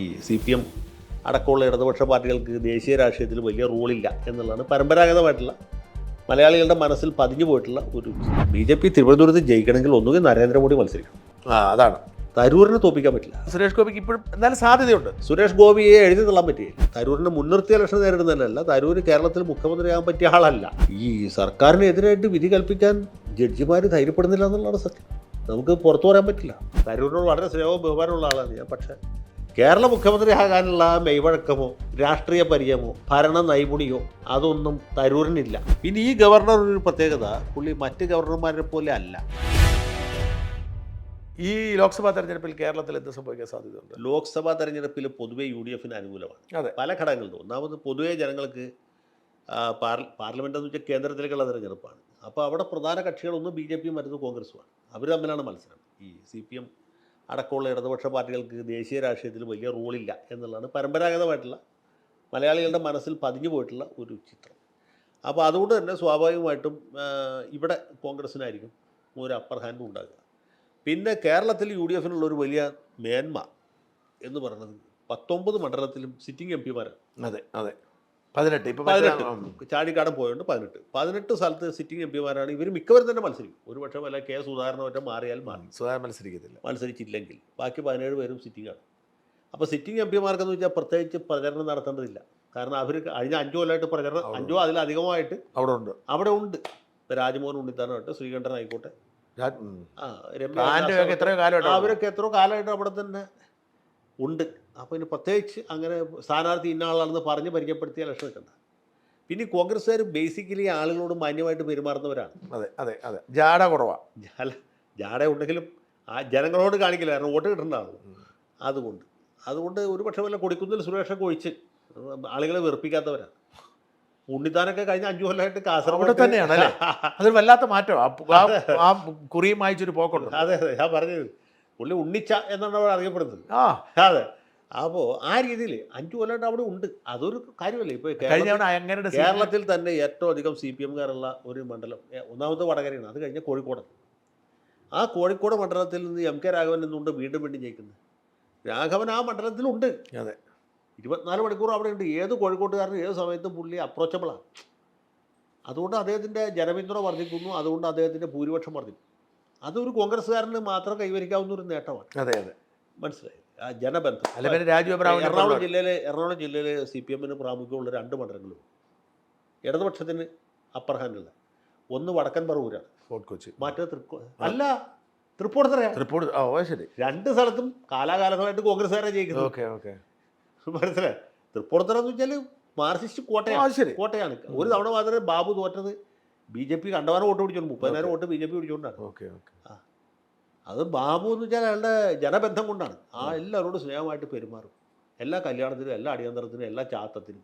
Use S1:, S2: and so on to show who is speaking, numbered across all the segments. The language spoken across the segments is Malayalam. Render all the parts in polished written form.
S1: ഈ CPM അടക്കമുള്ള ഇടതുപക്ഷ പാർട്ടികൾക്ക് ദേശീയ രാഷ്ട്രീയത്തിൽ വലിയ റോളില്ല എന്നുള്ളതാണ് പരമ്പരാഗതമായിട്ടുള്ള മലയാളികളുടെ മനസ്സിൽ പതിഞ്ഞു പോയിട്ടുള്ള ഒരു BJP തിരുവനന്തപുരത്ത് ജയിക്കണമെങ്കിൽ ഒന്നുകിൽ നരേന്ദ്രമോദി മത്സരിക്കണം.
S2: അതാണ്
S1: തരൂരിനെ തോപ്പിക്കാൻ പറ്റില്ല.
S2: സുരേഷ് ഗോപിക്ക് ഇപ്പോഴും എന്തായാലും സാധ്യതയുണ്ട്.
S1: സുരേഷ് ഗോപിയെ എഴുതി തള്ളാൻ പറ്റിയില്ല. തരൂരിനെ മുൻനിർത്തി ഇലക്ഷൻ നേരിടുന്നതല്ല. തരൂർ കേരളത്തിൽ മുഖ്യമന്ത്രിയാകാൻ പറ്റിയ ആളല്ല. ഈ സർക്കാരിനെതിരായിട്ട് വിധി കൽപ്പിക്കാൻ ജഡ്ജിമാർ ധൈര്യപ്പെടുന്നില്ല എന്നുള്ളതാണ് സത്യം. നമുക്ക് പുറത്തു പറയാൻ പറ്റില്ല. തരൂരിനോട് വളരെ സ്നേഹവും ബഹുമാനമുള്ള ആളാണ് ഞാൻ. പക്ഷേ കേരള മുഖ്യമന്ത്രിയാകാനുള്ള മെയ്വഴക്കമോ രാഷ്ട്രീയ പരിചയമോ ഭരണ നൈപുണ്യമോ അതൊന്നും തരൂരിനില്ല. പിന്നെ ഈ ഗവർണർ ഒരു പ്രത്യേകത, പുള്ളി മറ്റ് ഗവർണർമാരെ പോലെ അല്ല.
S2: ഈ ലോക്സഭാ തെരഞ്ഞെടുപ്പിൽ കേരളത്തിൽ എന്ത് സംഭവിക്കാൻ സാധ്യതയുണ്ട്?
S1: ലോക്സഭാ തെരഞ്ഞെടുപ്പിൽ പൊതുവെ UDFന് അനുകൂലമാണ്.
S2: അതെ,
S1: പല ഘടകങ്ങളുണ്ട്. ഒന്നാമത് പൊതുവെ ജനങ്ങൾക്ക് പാർലമെൻ്റ് എന്ന് വെച്ചാൽ കേന്ദ്രത്തിലേക്കുള്ള തെരഞ്ഞെടുപ്പാണ്. അപ്പോൾ അവിടെ പ്രധാന കക്ഷികളൊന്നും BJP മറ്റൊന്ന് കോൺഗ്രസുമാണ്. അവർ തമ്മിലാണ് മത്സരം. ഈ CPM അടക്കമുള്ള ഇടതുപക്ഷ പാർട്ടികൾക്ക് ദേശീയ രാഷ്ട്രീയത്തിൽ വലിയ റോളില്ല എന്നുള്ളതാണ് പരമ്പരാഗതമായിട്ടുള്ള മലയാളികളുടെ മനസ്സിൽ പതിഞ്ഞു പോയിട്ടുള്ള ഒരു ചിത്രം. അപ്പോൾ അതുകൊണ്ട് തന്നെ സ്വാഭാവികമായിട്ടും ഇവിടെ കോൺഗ്രസ്സിനായിരിക്കും ഒരു അപ്പർ ഹാൻഡ് ഉണ്ടാകുക. പിന്നെ കേരളത്തിൽ UDFനുള്ള ഒരു വലിയ മേന്മ എന്ന് പറയുന്നത് 19 മണ്ഡലത്തിലും സിറ്റിംഗ് MP മാരാണ്.
S2: അതെ അതെ 18 ഇപ്പോൾ
S1: 18 ചാടിക്കാടൻ പോയതുകൊണ്ട് 18 സ്ഥലത്ത് സിറ്റിംഗ് MP മാരാണ്. ഇവർ മിക്കവരും തന്നെ മത്സരിക്കും. ഒരു പക്ഷേ വല്ല K സുധാകരനോ ഒറ്റ മാറിയാൽ മാറി,
S2: സുധാകരൻ മത്സരിക്കത്തില്ല.
S1: മത്സരിച്ചില്ലെങ്കിൽ ബാക്കി 17 പേരും സിറ്റിംഗാണ്. അപ്പോൾ സിറ്റിംഗ് MP മാർക്കെന്ന് വെച്ചാൽ പ്രത്യേകിച്ച് പ്രചരണം നടത്തേണ്ടതില്ല. കാരണം അവർ കഴിഞ്ഞ 5 കൊല്ലമായിട്ട് പ്രചരണം 5 അതിലധികമായിട്ട് അവിടെ ഉണ്ട്. ഇപ്പോൾ രാജ്മോഹൻ ഉണ്ണിത്താനായിട്ട് ശ്രീകണ്ഠൻ ആയിക്കോട്ടെ, അവരൊക്കെ എത്രയോ കാലമായിട്ട് അവിടെ തന്നെ ഉണ്ട്. അപ്പോൾ ഇനി പ്രത്യേകിച്ച് അങ്ങനെ സ്ഥാനാർത്ഥി ഇന്ന ആളാണെന്ന് പറഞ്ഞ് പരിചയപ്പെടുത്തിയ ഇലക്ഷൻ നിൽക്കണ്ട. പിന്നെ കോൺഗ്രസ്സുകാർ ബേസിക്കലി ആളുകളോട് മാന്യമായിട്ട് പെരുമാറുന്നവരാണ്.
S2: അതെ അതെ അതെ ജാട കുറവാണ്.
S1: അല്ല, ജാട ഉണ്ടെങ്കിലും ആ ജനങ്ങളോട് കാണിക്കില്ല, കാരണം വോട്ട് കിട്ടേണ്ട ആളുകൾ. അതുകൊണ്ട് ഒരു പക്ഷേ വല്ല കൊടിക്കുന്നിൽ സുരേഷൊക്കെ ഒഴിച്ച് ആളുകളെ വെറുപ്പിക്കാത്തവരാണ്. ഉണ്ണിത്താനൊക്കെ കഴിഞ്ഞ 5 കൊല്ലമായിട്ട് കാസർഗോഡ്
S2: തന്നെയാണ് അല്ലേ? അതൊരു വല്ലാത്ത മാറ്റം. ആ കുറിയും വായിച്ചൊരു പോക്കുണ്ട്.
S1: അതെ അതെ, ഞാൻ പറഞ്ഞത് പുള്ളി ഉണ്ണിച്ച എന്നാണ് അവിടെ അറിയപ്പെടുന്നത്. അതെ. അപ്പോൾ ആ രീതിയിൽ 5 കൊല്ലമായിട്ട് അവിടെ ഉണ്ട്. അതൊരു കാര്യമല്ലേ. ഇപ്പോൾ കേരളത്തിൽ തന്നെ ഏറ്റവും അധികം CPM-കാരുള്ള ഒരു മണ്ഡലം ഒന്നാമത്തെ വടകരയാണ്. അത് കഴിഞ്ഞ കോഴിക്കോടാണ്. ആ കോഴിക്കോട് മണ്ഡലത്തിൽ നിന്ന് MK രാഘവൻ എന്നുകൊണ്ട് വീണ്ടും ജയിക്കുന്നത്. രാഘവൻ ആ മണ്ഡലത്തിലുണ്ട്.
S2: അതെ,
S1: 24 മണിക്കൂർ അവിടെ ഉണ്ട്. ഏത് കോഴിക്കോട്ടുകാരനും ഏത് സമയത്തും പുള്ളി അപ്രോച്ചബിളാണ്. അതുകൊണ്ട് അദ്ദേഹത്തിൻ്റെ ജനപിന്തുണ വർദ്ധിക്കുന്നു. അതുകൊണ്ട് അദ്ദേഹത്തിൻ്റെ ഭൂരിപക്ഷം വർദ്ധിക്കും. അതൊരു കോൺഗ്രസ്സുകാരന് മാത്രം കൈവരിക്കാവുന്ന ഒരു നേട്ടമാണ്.
S2: അതെ അതെ,
S1: മനസ്സിലായി. ആ ജനബന്ധം. എറണാകുളം ജില്ലയിൽ CPM-ന് പ്രാമുഖ്യമുള്ള 2 മണ്ഡലങ്ങളും ഇടതുപക്ഷത്തിന് അപ്പർ ഹാൻഡുള്ള ഒന്ന് വടക്കൻ പറവൂരാണ്,
S2: ഫോർട്ട് കൊച്ചി.
S1: മറ്റേ തൃപ്പൂണിത്തുറയാണ്. 2 സ്ഥലത്തും കാലാകാലങ്ങളായിട്ട് കോൺഗ്രസ്സുകാരെ ജയിക്കുന്നത്. മനസ്സിലായി. തൃപ്പൂണിത്തുറ എന്ന് വെച്ചാൽ മാർക്സിസ്റ്റ് കോട്ടയാണ്. ഒരു തവണ മാത്രമേ ബാബു തോറ്റത് BJP കണ്ടവാനം വോട്ട് പിടിച്ചോണ്ട് 30,000 വോട്ട് BJP പിടിച്ചുകൊണ്ടാണ്. അത് ബാബു എന്ന് വെച്ചാൽ അയാളുടെ ജനബന്ധം കൊണ്ടാണ്. എല്ലാവരോടും സ്നേഹമായിട്ട് പെരുമാറും. എല്ലാ കല്യാണത്തിനും എല്ലാ അടിയന്തരത്തിനും എല്ലാ ചാത്തത്തിനും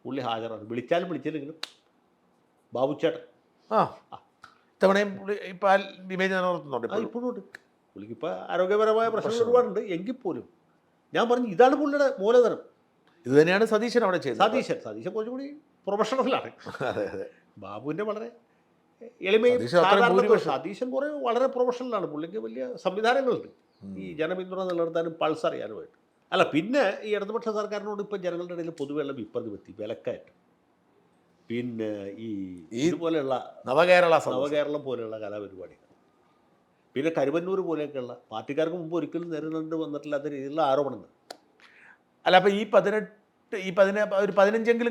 S1: പുള്ളി ഹാജരാണ്. വിളിച്ചില്ലെങ്കിലും ബാബുച്ചേട്ടൻ ഇപ്പോഴും ഉണ്ട്. പുള്ളിക്ക് ഇപ്പോൾ ആരോഗ്യപരമായ പ്രശ്നങ്ങൾ ഒരുപാടുണ്ട്. എങ്കിൽ പോലും ഞാൻ പറഞ്ഞു ഇതാണ് പുള്ളിയുടെ മൂലധനം.
S2: ഇത് തന്നെയാണ് സതീശൻ അവിടെ ചെയ്തത്.
S1: സതീശൻ കുറച്ചുകൂടി പ്രൊഫഷണലാണ്. ബാബുവിൻ്റെ വളരെ സതീശൻ കുറേ വളരെ പ്രൊഫഷണലാണ്. പുള്ളിക്ക് വലിയ സംവിധാനങ്ങളുണ്ട് ഈ ജനപിന്തുണ നിലനിർത്താനും പൾസ് അറിയാനുമായിട്ട്. അല്ല, പിന്നെ ഈ ഇടതുപക്ഷ സർക്കാരിനോട് ഇപ്പം ജനങ്ങളുടെ ഇടയിൽ പൊതുവെയുള്ള വിപ്രതിപത്തി, വിലക്കയറ്റം, പിന്നെ ഈ ഇതുപോലെയുള്ള നവകേരളം പോലെയുള്ള കലാപരിപാടികൾ, പിന്നെ കരുവന്നൂർ പോലെയൊക്കെയുള്ള പാർട്ടിക്കാർക്ക് മുമ്പ് ഒരിക്കലും നേരിടേണ്ടി വന്നിട്ടില്ലാത്ത രീതിയിലുള്ള ആരോപണങ്ങൾ.
S2: അല്ല, അപ്പോൾ ഈ 15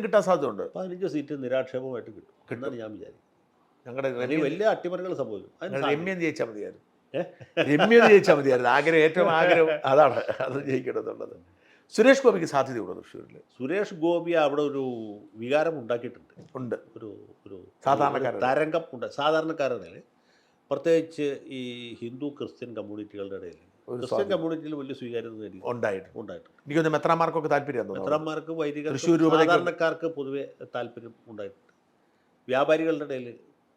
S2: കിട്ടാൻ സാധ്യതയുണ്ട്.
S1: 15 സീറ്റ് നിരാക്ഷേപമായിട്ട് കിട്ടുമെന്നാണ് ഞാൻ വിചാരിക്കുന്നത്.
S2: ഞങ്ങളുടെ
S1: വലിയ അട്ടിമറികൾ സംഭവിക്കും.
S2: രമ്യം ജയിച്ചാൽ മതിയായിരുന്നു. ഏറ്റവും ആഗ്രഹം അതാണ്, അത് ജയിക്കണമെന്നുള്ളത്. സുരേഷ് ഗോപിക്ക് സാധ്യതയുണ്ടോ തൃശ്ശൂരിൽ?
S1: സുരേഷ് ഗോപി അവിടെ ഒരു വികാരം ഉണ്ടാക്കിയിട്ടുണ്ട്. ഒരു തരംഗം ഉണ്ട് സാധാരണക്കാരുടെ, പ്രത്യേകിച്ച് ഈ ഹിന്ദു ക്രിസ്ത്യൻ കമ്മ്യൂണിറ്റികളുടെ ഇടയിൽ. ക്രിസ്ത്യൻ കമ്മ്യൂണിറ്റിയിൽ വലിയ സ്വീകാര്യത ഉണ്ടായിട്ടുണ്ട്.
S2: എനിക്കൊന്ന് മെത്രാന്മാർക്കൊക്കെ താല്പര്യം,
S1: മെത്രാന്മാർക്ക് വൈദികർ സാധാരണക്കാർക്ക് പൊതുവെ താല്പര്യം ഉണ്ടായിട്ടുണ്ട്. വ്യാപാരികളുടെ ഇടയിൽ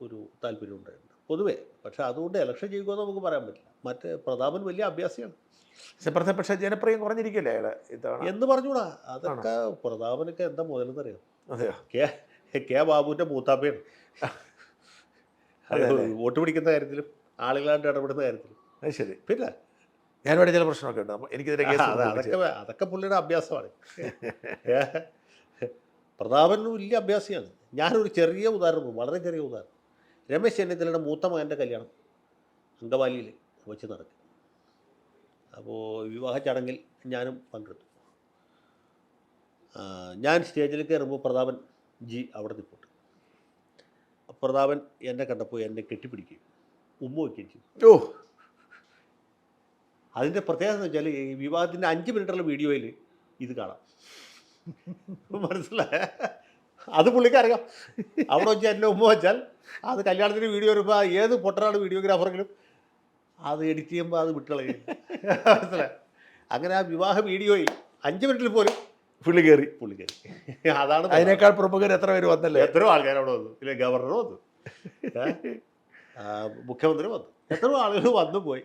S1: ഒരു താല്പര്യം ഉണ്ടായിട്ടുണ്ട് പൊതുവെ. പക്ഷെ അതുകൊണ്ട് ഇലക്ഷൻ ചെയ്യുമെന്ന് നമുക്ക് പറയാൻ പറ്റില്ല. മറ്റേ പ്രതാപൻ വലിയ അഭ്യാസിയാണ്.
S2: പക്ഷേ ജനപ്രിയം കുറഞ്ഞിരിക്കില്ലേ
S1: എന്ന് പറഞ്ഞൂടാ. അതൊക്കെ പ്രതാപനൊക്കെ എന്താ മുതലെന്നറിയാം. കെ ബാബുവിൻ്റെ മൂത്താപ്പയാണ്. വോട്ട് പിടിക്കുന്ന കാര്യത്തിലും ആളുകളായിട്ട് ഇടപെടുന്ന കാര്യത്തിലും.
S2: ശരി.
S1: പിന്നെ
S2: ഞാനിവിടെ ചില പ്രശ്നമൊക്കെ ഉണ്ട്. എനിക്കെതിരെ കേസ്
S1: അതൊക്കെ പുള്ളിയുടെ അഭ്യാസമാണ്. പ്രതാപനും വലിയ അഭ്യാസിയാണ്. ഞാനൊരു ചെറിയ ഉദാഹരണം, വളരെ ചെറിയ ഉദാഹരണം. രമേശ് ചെന്നിത്തലയുടെ മൂത്ത മകൻ്റെ കല്യാണം അങ്കമാലിയിൽ വെച്ച് നടക്കും. അപ്പോൾ വിവാഹ ചടങ്ങിൽ ഞാനും പങ്കെടുത്തു. ഞാൻ സ്റ്റേജിൽ കയറുമ്പോൾ പ്രതാപൻ ജി അവിടെ നിൽപ്പുണ്ട്. പ്രതാപൻ എന്നെ കണ്ടപ്പോൾ എന്നെ കെട്ടിപ്പിടിക്കുകയും ഉമ്മ വയ്ക്കുകയും ചെയ്തു. അതിൻ്റെ പ്രത്യേകത എന്ന് വെച്ചാൽ ഈ വിവാഹത്തിൻ്റെ 5 മിനിറ്റുള്ള വീഡിയോയിൽ ഇത് കാണാം. മനസ്സിലായ? അത് പുള്ളിക്കറിയാം. അവിടെ വെച്ച് എന്നെ ഉമ്മ വെച്ചാൽ അത് കല്യാണത്തിന് വീഡിയോ വരുമ്പോൾ ഏത് പൊട്ടനാണ് വീഡിയോഗ്രാഫറെങ്കിലും അത് എഡിറ്റ് ചെയ്യുമ്പോൾ അത് വിട്ടുകളയും. മനസ്സിലായി? അങ്ങനെ ആ വിവാഹ വീഡിയോയിൽ 5 മിനിറ്റിൽ പോലും പുള്ളി കയറി. അതാണ്.
S2: അതിനേക്കാൾ പ്രമുഖർ എത്ര പേര് വന്നല്ലേ?
S1: എത്രയോ ആൾക്കാരവിടെ വന്നു. ഇല്ല, ഗവർണർ വന്നു, മുഖ്യമന്ത്രി വന്നു, എത്രയോ ആളുകൾ വന്നു പോയി.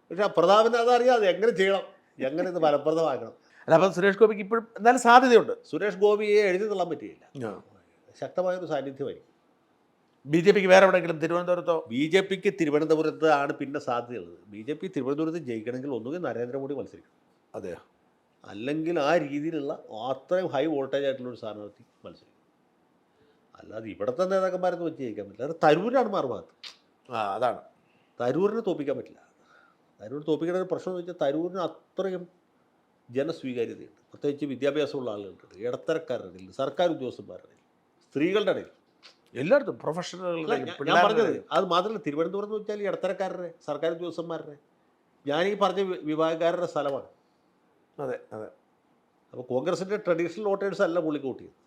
S1: പക്ഷെ പ്രതാപന് അതറിയാതെ എങ്ങനെ ചെയ്യണം, എങ്ങനെ ഇത് ഫലപ്രദമാക്കണം.
S2: അല്ല, അപ്പം സുരേഷ് ഗോപിക്ക് ഇപ്പോഴും എന്നാലും സാധ്യതയുണ്ട്.
S1: സുരേഷ് ഗോപിയെ എഴുതി തള്ളാൻ പറ്റുകയില്ല. ശക്തമായൊരു സാന്നിധ്യമായിരിക്കും.
S2: BJPക്ക് വേറെ എവിടെയെങ്കിലും തിരുവനന്തപുരത്തോ?
S1: BJPക്ക് തിരുവനന്തപുരത്ത് ആണ് പിന്നെ സാധ്യതയുള്ളത്. BJP തിരുവനന്തപുരത്ത് ജയിക്കണമെങ്കിൽ ഒന്നുകിൽ നരേന്ദ്രമോദി മത്സരിക്കണം,
S2: അതെയോ,
S1: അല്ലെങ്കിൽ ആ രീതിയിലുള്ള അത്രയും ഹൈ വോൾട്ടേജ് ആയിട്ടുള്ളൊരു സ്ഥാനാർത്ഥി മത്സരിക്കും. അല്ലാതെ ഇവിടുത്തെ നേതാക്കന്മാരൊന്നും വെച്ച് ജയിക്കാൻ പറ്റില്ല. അത് തരൂരാണ് മറുഭാഗത്ത്.
S2: അതാണ്.
S1: തരൂരിനെ തോൽപ്പിക്കാൻ പറ്റില്ല. തരൂർ തോൽപ്പിക്കേണ്ട ഒരു പ്രശ്നം എന്ന് വെച്ചാൽ തരൂരിന് അത്രയും ജനസ്വീകാര്യതയുണ്ട്. പ്രത്യേകിച്ച് വിദ്യാഭ്യാസമുള്ള ആളുകളുണ്ട്, ഇടത്തരക്കാരുടെ ഇടയിൽ, സർക്കാർ ഉദ്യോഗസ്ഥന്മാരുടെ ഇടയിൽ, സ്ത്രീകളുടെ ഇടയിൽ,
S2: എല്ലായിടത്തും പ്രൊഫഷണലുകളുടെ.
S1: ഞാൻ പറഞ്ഞത് അത് മാത്രമല്ല, തിരുവനന്തപുരം എന്ന് വെച്ചാൽ ഈ ഇടത്തരക്കാരുടെ, സർക്കാർ ഉദ്യോഗസ്ഥന്മാരുടെ, ഞാൻ ഈ പറഞ്ഞ വിഭാഗക്കാരുടെ സ്ഥലമാണ്.
S2: അതെ അതെ.
S1: അപ്പോൾ കോൺഗ്രസിൻ്റെ ട്രഡീഷണൽ വോട്ടേഴ്സ് അല്ല പുള്ളിക്ക് വോട്ട് ചെയ്യുന്നത്.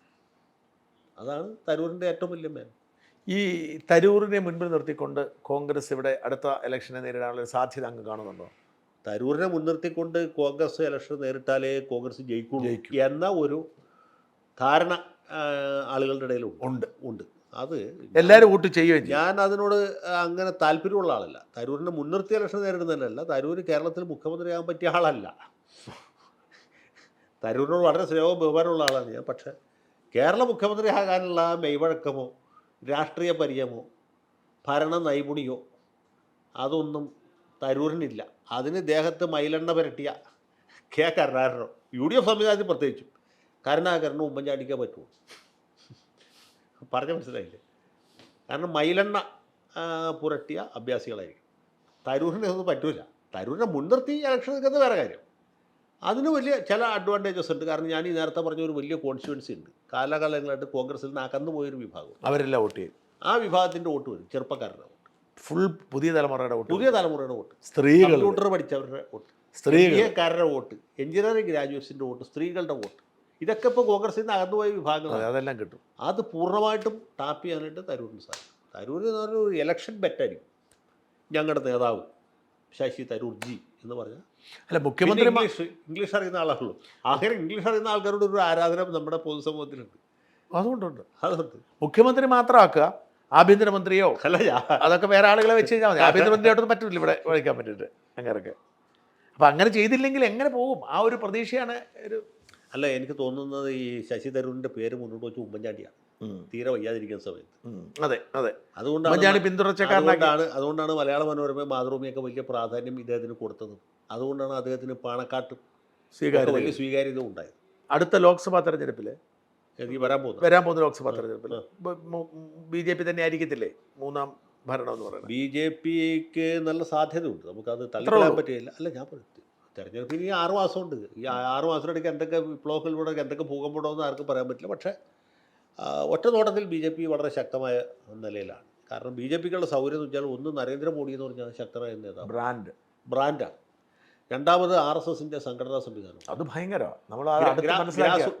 S1: അതാണ് തരൂരിൻ്റെ ഏറ്റവും വലിയ മേൻ.
S2: ഈ തരൂരിനെ മുൻപിൽ നിർത്തിക്കൊണ്ട് കോൺഗ്രസ് ഇവിടെ അടുത്ത ഇലക്ഷനെ നേരിടാനുള്ള സാധ്യത അങ്ങ് കാണുന്നുണ്ടോ?
S1: തരൂരിനെ മുൻനിർത്തിക്കൊണ്ട് കോൺഗ്രസ് ഇലക്ഷൻ നേരിട്ടാലേ കോൺഗ്രസ് ജയിക്കുള്ളൂ എന്ന ഒരു ധാരണ ആളുകളുടെ ഇടയിലുണ്ട്. അത്
S2: എല്ലാവരും വോട്ട് ചെയ്യുകയും ചെയ്യും.
S1: ഞാൻ അതിനോട് അങ്ങനെ താല്പര്യമുള്ള ആളല്ല. തരൂരിനെ മുൻനിർത്തി ഇലക്ഷൻ നേരിടുന്നതല്ല. തരൂർ കേരളത്തിൽ മുഖ്യമന്ത്രിയാകാൻ പറ്റിയ ആളല്ല. തരൂരിനോട് വളരെ സ്നേഹവും ബഹുമാനമുള്ള ആളാണ് ഞാൻ. പക്ഷേ കേരള മുഖ്യമന്ത്രി ആകാനുള്ള മെയ്വഴക്കമോ രാഷ്ട്രീയ പരിചയമോ ഭരണ നൈപുണ്യമോ അതൊന്നും തരൂരിനില്ല. അതിന് ദേഹത്ത് മൈലെണ്ണ പുരട്ടിയ കരുണാകരനോ UDF സംവിധാനത്തിൽ പ്രത്യേകിച്ചും കരുണാകരനോ ഉമ്മൻചാണ്ടിക്കേ പറ്റുള്ളൂ. പറഞ്ഞ മനസ്സിലായില്ലേ? കാരണം മൈലെണ്ണ പുരട്ടിയ അഭ്യാസികളായിരിക്കും. തരൂരിനെ ഒന്നും പറ്റില്ല. തരൂരിനെ മുൻനിർത്തി ഇലക്ഷൻ നിൽക്കുന്നത് വേറെ കാര്യം. അതിന് വലിയ ചില അഡ്വാൻറ്റേജസ് ഉണ്ട്. കാരണം ഞാൻ ഈ നേരത്തെ പറഞ്ഞ ഒരു വലിയ കോൺസ്റ്റിറ്റ്യുവൻസി ഉണ്ട്. കാലകാലങ്ങളായിട്ട് കോൺഗ്രസിൽ നിന്ന് അകന്നു പോയൊരു വിഭാഗം,
S2: അവരെല്ലാം വോട്ട് ചെയ്യും.
S1: ആ വിഭാഗത്തിൻ്റെ വോട്ട് വരും. ചെറുപ്പക്കാരുടെ വോട്ട്,
S2: ഫുൾ പുതിയ തലമുറയുടെ വോട്ട്,
S1: വോട്ട്,
S2: സ്ത്രീകൾ,
S1: കമ്പ്യൂട്ടർ പഠിച്ചവരുടെ വോട്ട്, സ്ത്രീക്കാരുടെ വോട്ട്, എഞ്ചിനീയറിംഗ് ഗ്രാജുവേറ്റ്സിൻ്റെ വോട്ട്, സ്ത്രീകളുടെ വോട്ട്, ഇതൊക്കെ ഇപ്പോൾ കോൺഗ്രസിൽ നിന്ന് അകന്നുപോയ വിഭാഗങ്ങളാണ്.
S2: അതെല്ലാം കിട്ടും.
S1: അത് പൂർണ്ണമായിട്ടും ടാപ്പ് ചെയ്യാനായിട്ട് തരൂരിന് സാധിക്കും. തരൂർ എന്ന് പറഞ്ഞ ഒരു ഇലക്ഷൻ ബെറ്റായിരിക്കും. ഞങ്ങളുടെ നേതാവ് ശശി തരൂർ ജി എന്ന് പറഞ്ഞാൽ,
S2: അല്ല, മുഖ്യമന്ത്രി
S1: ഇംഗ്ലീഷ് അറിയുന്ന ആളാണല്ലോ. അങ്ങനെ ഇംഗ്ലീഷ് അറിയുന്ന ആൾക്കാരോട് ഒരു ആരാധന നമ്മുടെ പൊതുസമൂഹത്തിലുണ്ട്.
S2: അതുകൊണ്ട് മുഖ്യമന്ത്രി മാത്രമാക്കുക, ആഭ്യന്തരമന്ത്രിയോ
S1: അല്ല,
S2: അതൊക്കെ വേറെ ആളുകളെ വെച്ച് കഴിഞ്ഞാൽ മതി. ആഭ്യന്തരമന്ത്രിയോട്ടൊന്നും പറ്റില്ല ഇവിടെ വഹിക്കാൻ പറ്റിയിട്ട് അങ്ങനെയൊക്കെ. അപ്പം അങ്ങനെ ചെയ്തില്ലെങ്കിൽ എങ്ങനെ പോകും? ആ ഒരു പ്രതീക്ഷയാണ് ഒരു.
S1: അല്ല, എനിക്ക് തോന്നുന്നത് ഈ ശശി തരൂരിൻ്റെ പേര് മുന്നോട്ട് വെച്ച് ഉമ്മൻചാണ്ടിയാണ് തീരെ വയ്യാതിരിക്കുന്ന സമയത്ത്.
S2: അതെ അതെ.
S1: അതുകൊണ്ടാണ്
S2: പിന്തുടർച്ചക്കാരനാണ്.
S1: അതുകൊണ്ടാണ് മലയാള മനോരമ, മാതൃഭൂമിയൊക്കെ വലിയ പ്രാധാന്യം ഇദ്ദേഹത്തിന് കൊടുത്തത്. അതുകൊണ്ടാണ് അദ്ദേഹത്തിന് പാണക്കാട്ടും വലിയ സ്വീകാര്യത ഉണ്ടായത്.
S2: അടുത്ത ലോക്സഭാ തെരഞ്ഞെടുപ്പിൽ, വരാൻ പോകുന്ന ലോക്സഭാ തെരഞ്ഞെടുപ്പിൽ BJP തന്നെ ആയിരിക്കത്തില്ലേ മൂന്നാം ഭരണം എന്ന് പറയുന്നത്?
S1: BJPക്ക് നല്ല സാധ്യതയുണ്ട്. നമുക്കത് തള്ളിക്കളയാൻ പറ്റില്ല. അല്ല, ഞാൻ പറഞ്ഞു, തെരഞ്ഞെടുപ്പിന് ഈ 6 മാസമുണ്ട്. ഈ 6 മാസത്തിനിടയ്ക്ക് എന്തൊക്കെ വിപ്ലവങ്ങളിലൂടെ എന്തൊക്കെ ഭൂകമ്പുണ്ടോയെന്ന് ആർക്കും പറയാൻ പറ്റില്ല. പക്ഷേ ഒറ്റ നോട്ടത്തിൽ BJP വളരെ ശക്തമായ നിലയിലാണ്. കാരണം BJPക്കുള്ള സൗകര്യം എന്ന് വെച്ചാൽ, ഒന്ന് നരേന്ദ്രമോദി എന്ന് പറഞ്ഞാൽ ശക്തനായ നേതാവ്, ബ്രാൻഡാണ്. രണ്ടാമത് RSSൻ്റെ സംഘടനാ സംവിധാനം,
S2: അത് ഭയങ്കരമാണ്. നമ്മൾ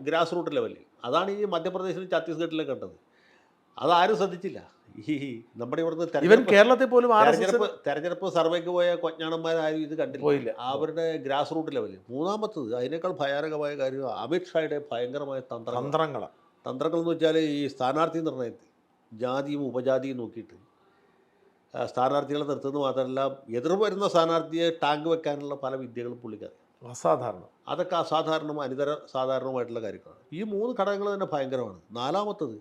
S1: ഗ്രാസ് റൂട്ട് ലെവലിൽ. അതാണ് ഈ മധ്യപ്രദേശിലും ഛത്തീസ്ഗഡിലും കണ്ടത്. അതാരും ശ്രദ്ധിച്ചില്ല. ഈ നമ്മുടെ ഇവിടുന്ന്
S2: കേരളത്തിൽ പോലും
S1: തെരഞ്ഞെടുപ്പ് സർവേക്ക് പോയ കൊഞ്ഞാണന്മാരാരും ഇത് കണ്ടില്ല. അവരുടെ ഗ്രാസ് റൂട്ട് ലെവലിൽ. മൂന്നാമത്തത്, അതിനേക്കാൾ ഭയാനകമായ കാര്യം അമിത്ഷായുടെ ഭയങ്കരമായ തന്ത്രങ്ങൾ എന്ന് വെച്ചാൽ, ഈ സ്ഥാനാർത്ഥി നിർണ്ണയത്തിൽ ജാതിയും ഉപജാതിയും നോക്കിയിട്ട് സ്ഥാനാർത്ഥികളെ നിർത്തുന്നത് മാത്രമല്ല, എതിർ വരുന്ന സ്ഥാനാർത്ഥിയെ ടാങ്ക് വെക്കാനുള്ള പല വിദ്യകളും പുള്ളിക്കറിയാം. അതൊക്കെ അസാധാരണവും അനിതര സാധാരണവുമായിട്ടുള്ള കാര്യങ്ങളാണ്. ഈ 3 ഘടകങ്ങൾ തന്നെ ഭയങ്കരമാണ്. നാലാമത്തത്,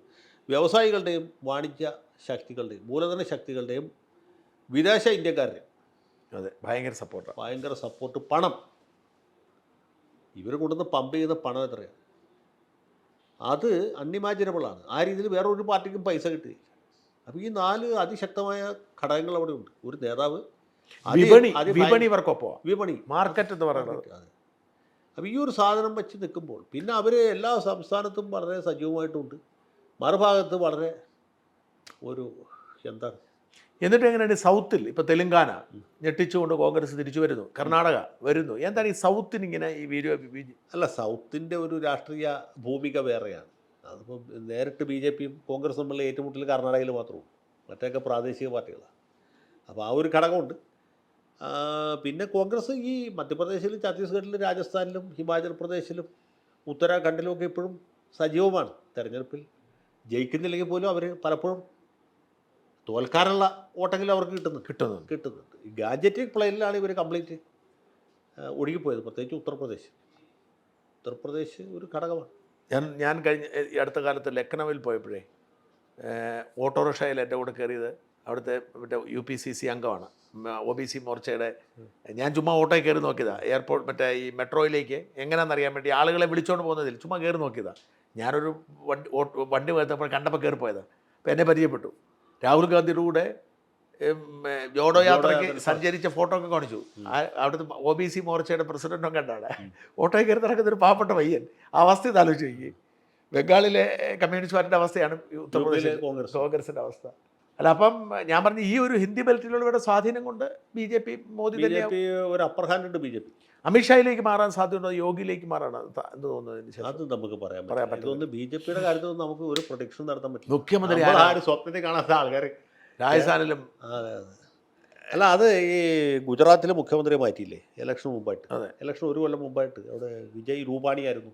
S1: വ്യവസായികളുടെയും വാണിജ്യ ശക്തികളുടെയും മൂലധന ശക്തികളുടെയും വിദേശ ഇന്ത്യക്കാരുടെയും
S2: അതെ, ഭയങ്കര സപ്പോർട്ടാണ്.
S1: ഭയങ്കര സപ്പോർട്ട്. പണം, ഇവർ കൊണ്ടുവന്ന് പമ്പ് ചെയ്യുന്ന പണം എത്രയാണ്, അത് അൺഇമാജിനബിളാണ്. ആ രീതിയിൽ വേറെ ഒരു പാർട്ടിക്കും പൈസ കിട്ടുകയില്ല. അപ്പോൾ ഈ 4 അതിശക്തമായ ഘടകങ്ങൾ അവിടെ ഉണ്ട്. ഒരു നേതാവ്,
S2: വിപണി ഇവർക്കൊപ്പം,
S1: വിപണി,
S2: മാർക്കറ്റ് എന്ന് പറയുന്നത്.
S1: അതെ. അപ്പോൾ ഈ ഒരു സാധനം വെച്ച് നിൽക്കുമ്പോൾ പിന്നെ അവർ എല്ലാ സംസ്ഥാനത്തും വളരെ സജീവമായിട്ടുണ്ട്. മറുഭാഗത്ത് വളരെ ഒരു എന്താണ്.
S2: എന്നിട്ട് എങ്ങനെയാണ് സൗത്തിൽ ഇപ്പോൾ തെലുങ്കാന ഞെട്ടിച്ചുകൊണ്ട് കോൺഗ്രസ് തിരിച്ചു വരുന്നു, കർണാടക വരുന്നു. എന്താണ് ഈ സൗത്തിന് ഇങ്ങനെ ഈ
S1: അല്ല, സൗത്തിൻ്റെ ഒരു രാഷ്ട്രീയ ഭൂമിക വേറെയാണ്. അതിപ്പോൾ നേരിട്ട് BJPയും കോൺഗ്രസും തമ്മിലുള്ള ഏറ്റുമുട്ടൽ കർണാടകയിൽ മാത്രമേ ഉള്ളൂ. മറ്റൊക്കെ പ്രാദേശിക പാർട്ടികളാണ്. അപ്പോൾ ആ ഒരു ഘടകമുണ്ട്. പിന്നെ കോൺഗ്രസ് ഈ മധ്യപ്രദേശിലും ഛത്തീസ്ഗഡിലും രാജസ്ഥാനിലും ഹിമാചൽ പ്രദേശിലും ഉത്തരാഖണ്ഡിലും ഒക്കെ ഇപ്പോഴും സജീവമാണ്. തെരഞ്ഞെടുപ്പിൽ ജയിക്കുന്നില്ലെങ്കിൽ പോലും അവർ പലപ്പോഴും തോൽക്കാനുള്ള വോട്ടെങ്കിലും അവർക്ക് കിട്ടുന്നുണ്ട്. ഈ ഗാഡ്ജറ്റിക് പ്ലെയിനിലാണ് ഇവർ കംപ്ലീറ്റ് ഒഴുകിപ്പോയത്. പ്രത്യേകിച്ച് ഉത്തർപ്രദേശ് ഒരു ഘടകമാണ്.
S2: ഞാൻ കഴിഞ്ഞ ഈ അടുത്ത കാലത്ത് ലക്നൌവിൽ പോയപ്പോഴേ ഓട്ടോറിക്ഷയിൽ എൻ്റെ കൂടെ കയറിയത് അവിടുത്തെ മറ്റേ UPCC അംഗമാണ്, OBC മോർച്ചയുടെ. ഞാൻ ചുമ്മാ ഓട്ടോയിൽ കയറി നോക്കിയതാണ്. എയർപോർട്ട് മറ്റേ ഈ മെട്രോയിലേക്ക് എങ്ങനെയാണെന്നറിയാൻ വേണ്ടി ആളുകളെ വിളിച്ചുകൊണ്ട് പോകുന്നതിൽ ചുമ്മാ കയറി നോക്കിയതാണ്. ഞാനൊരു വണ്ടി പോയപ്പോൾ കണ്ടപ്പോൾ കയറി പോയതാണ്. അപ്പോൾ എന്നെ പരിചയപ്പെട്ടു. രാഹുൽ ഗാന്ധിയുടെ കൂടെ ജോഡോ യാത്രയ്ക്ക് സഞ്ചരിച്ച ഫോട്ടോ ഒക്കെ കാണിച്ചു. അവിടുത്തെ OBC മോർച്ചയുടെ പ്രസിഡന്റും കണ്ടാണ്. ഓട്ടോയിൽ കയറി നടക്കുന്നൊരു പാവപ്പെട്ട പയ്യൻ. ആ അവസ്ഥ ഇത് ആലോചിച്ച്. ബംഗാളിലെ കമ്മ്യൂണിസ്റ്റ് പാർട്ടിയുടെ അവസ്ഥയാണ് ഉത്തർപ്രദേശിലെ കോൺഗ്രസിൻ്റെ അവസ്ഥ. അല്ല, അപ്പം ഞാൻ പറഞ്ഞു ഈ ഒരു ഹിന്ദി ബെൽറ്റിലുള്ളവരുടെ സ്വാധീനം കൊണ്ട് BJP മോദി തന്നെ
S1: ഒരു അപ്പർ ഹാൻഡ് ഉണ്ട്. BJP
S2: അമിത്ഷായിലേക്ക് മാറാൻ സാധ്യതയുണ്ടോ, യോഗിയിലേക്ക് മാറാണ് എന്ത് തോന്നുന്നത്?
S1: അത് നമുക്ക് പറയാൻ പറ്റില്ല. BJPയുടെ കാര്യത്തിൽ നമുക്ക് ഒരു പ്രൊഡിക്ഷൻ നടത്താൻ പറ്റില്ല.
S2: മുഖ്യമന്ത്രി
S1: സ്വപ്നത്തിൽ കാണാത്ത ആൾക്കാർ
S2: രാജസ്ഥാനിലും.
S1: അല്ല, അത് ഈ ഗുജറാത്തിലെ മുഖ്യമന്ത്രിയെ മാറ്റിയില്ലേ ഇലക്ഷൻ മുമ്പായിട്ട്.
S2: അതെ,
S1: ഇലക്ഷൻ ഒരു കൊല്ലം മുമ്പായിട്ട് അവിടെ വിജയ് രൂപാണിയായിരുന്നു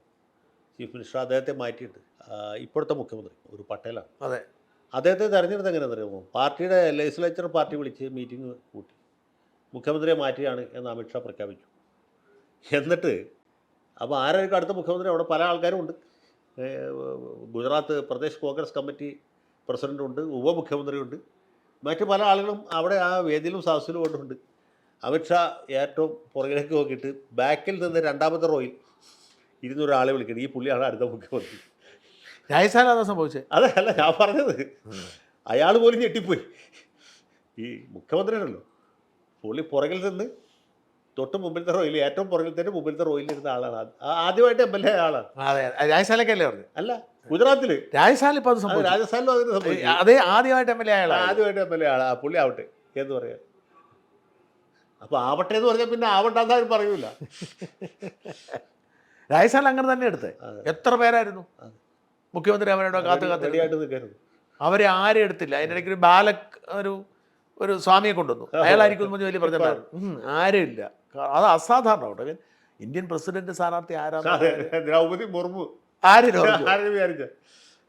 S1: ചീഫ് മിനിസ്റ്റർ. അദ്ദേഹത്തെ മാറ്റിയിട്ട് ഇപ്പോഴത്തെ മുഖ്യമന്ത്രി ഒരു പട്ടേലാണ്.
S2: അതെ,
S1: അദ്ദേഹത്തെ തെരഞ്ഞെടുത്ത് എങ്ങനെയാണെന്ന് അറിയാമോ? പാർട്ടിയുടെ ലെജിസ്ലേച്ചർ പാർട്ടി വിളിച്ച് മീറ്റിംഗ് കൂട്ടി മുഖ്യമന്ത്രിയെ മാറ്റുകയാണ് എന്ന് അമിത്ഷാ പ്രഖ്യാപിച്ചു. എന്നിട്ട് അപ്പോൾ ആരായിരിക്കും അടുത്ത മുഖ്യമന്ത്രി? അവിടെ പല ആൾക്കാരും ഉണ്ട്. ഗുജറാത്ത് പ്രദേശ് കോൺഗ്രസ് കമ്മിറ്റി പ്രസിഡൻ്റുണ്ട്, ഉപമുഖ്യമന്ത്രിയുണ്ട്, മറ്റു പല ആളുകളും അവിടെ ആ വേദിയിലും സദസ്സിലും കൊണ്ടുണ്ട്. അമിത്ഷാ ഏറ്റവും പുറകിലേക്ക് നോക്കിയിട്ട് ബാക്കിൽ നിന്ന് രണ്ടാമത്തെ റോയിൽ 200 ആളെ വിളിക്കണം. ഈ പുള്ളിയാണ് അടുത്ത മുഖ്യമന്ത്രി.
S2: രാജസ്ഥാൻ അതാ സംഭവിച്ചത്.
S1: അതെ, അല്ല ഞാൻ പറഞ്ഞത്, അയാൾ പോലും ഞെട്ടിപ്പോയി. ഈ മുഖ്യമന്ത്രി ഉണ്ടല്ലോ, പുള്ളി പുറകിൽ നിന്ന് തൊട്ട് മുമ്പിലത്തെ റോയിൽ, ഏറ്റവും പുറകിൽ തന്നെ മുമ്പിലത്തെ റോയിലിരുന്ന ആളാണ്. ആദ്യമായിട്ട് MLA ആളാണ്.
S2: അതെ, രാജസ്ഥാനിലേക്കല്ലേ പറഞ്ഞു?
S1: അല്ല, ഗുജറാത്തിൽ.
S2: രാജസ്ഥാനിൽ ഇപ്പോൾ അത് സംഭവിച്ചു.
S1: രാജസ്ഥാനിലും അതിന് സംഭവിച്ചു.
S2: അതേ, ആദ്യമായിട്ട് MLA ആളാണ്.
S1: ആദ്യമായിട്ട് MLA ആളാ. പുള്ളി ആവട്ടെ എന്ന് പറയാം. അപ്പോൾ ആവട്ടെ എന്ന് പറഞ്ഞാൽ പിന്നെ ആവണ്ടെന്ന് ആരും പറയൂല.
S2: രാജസ്ഥാനിൽ അങ്ങനെ തന്നെ എടുത്തേ. എത്ര പേരായിരുന്നു മുഖ്യമന്ത്രി അവരുടെ കാത്തു
S1: റെഡിയായിട്ട് നിൽക്കരുത്.
S2: അവരെ ആരും എടുത്തില്ല. അതിൻ്റെ ഇടയ്ക്ക് ഒരു ബാലക് ഒരു സ്വാമിയെ കൊണ്ടുവന്നു. അയാളായിരിക്കും വലിയ പറഞ്ഞിട്ടുണ്ടായിരുന്നു. ആരും ഇല്ല. അത് അസാധാരണ കേട്ടോ. ഇന്ത്യൻ പ്രസിഡന്റ് സ്ഥാനാർത്ഥി ആരാണ്?
S1: ദ്രൗപദി മുർമു.
S2: ആരും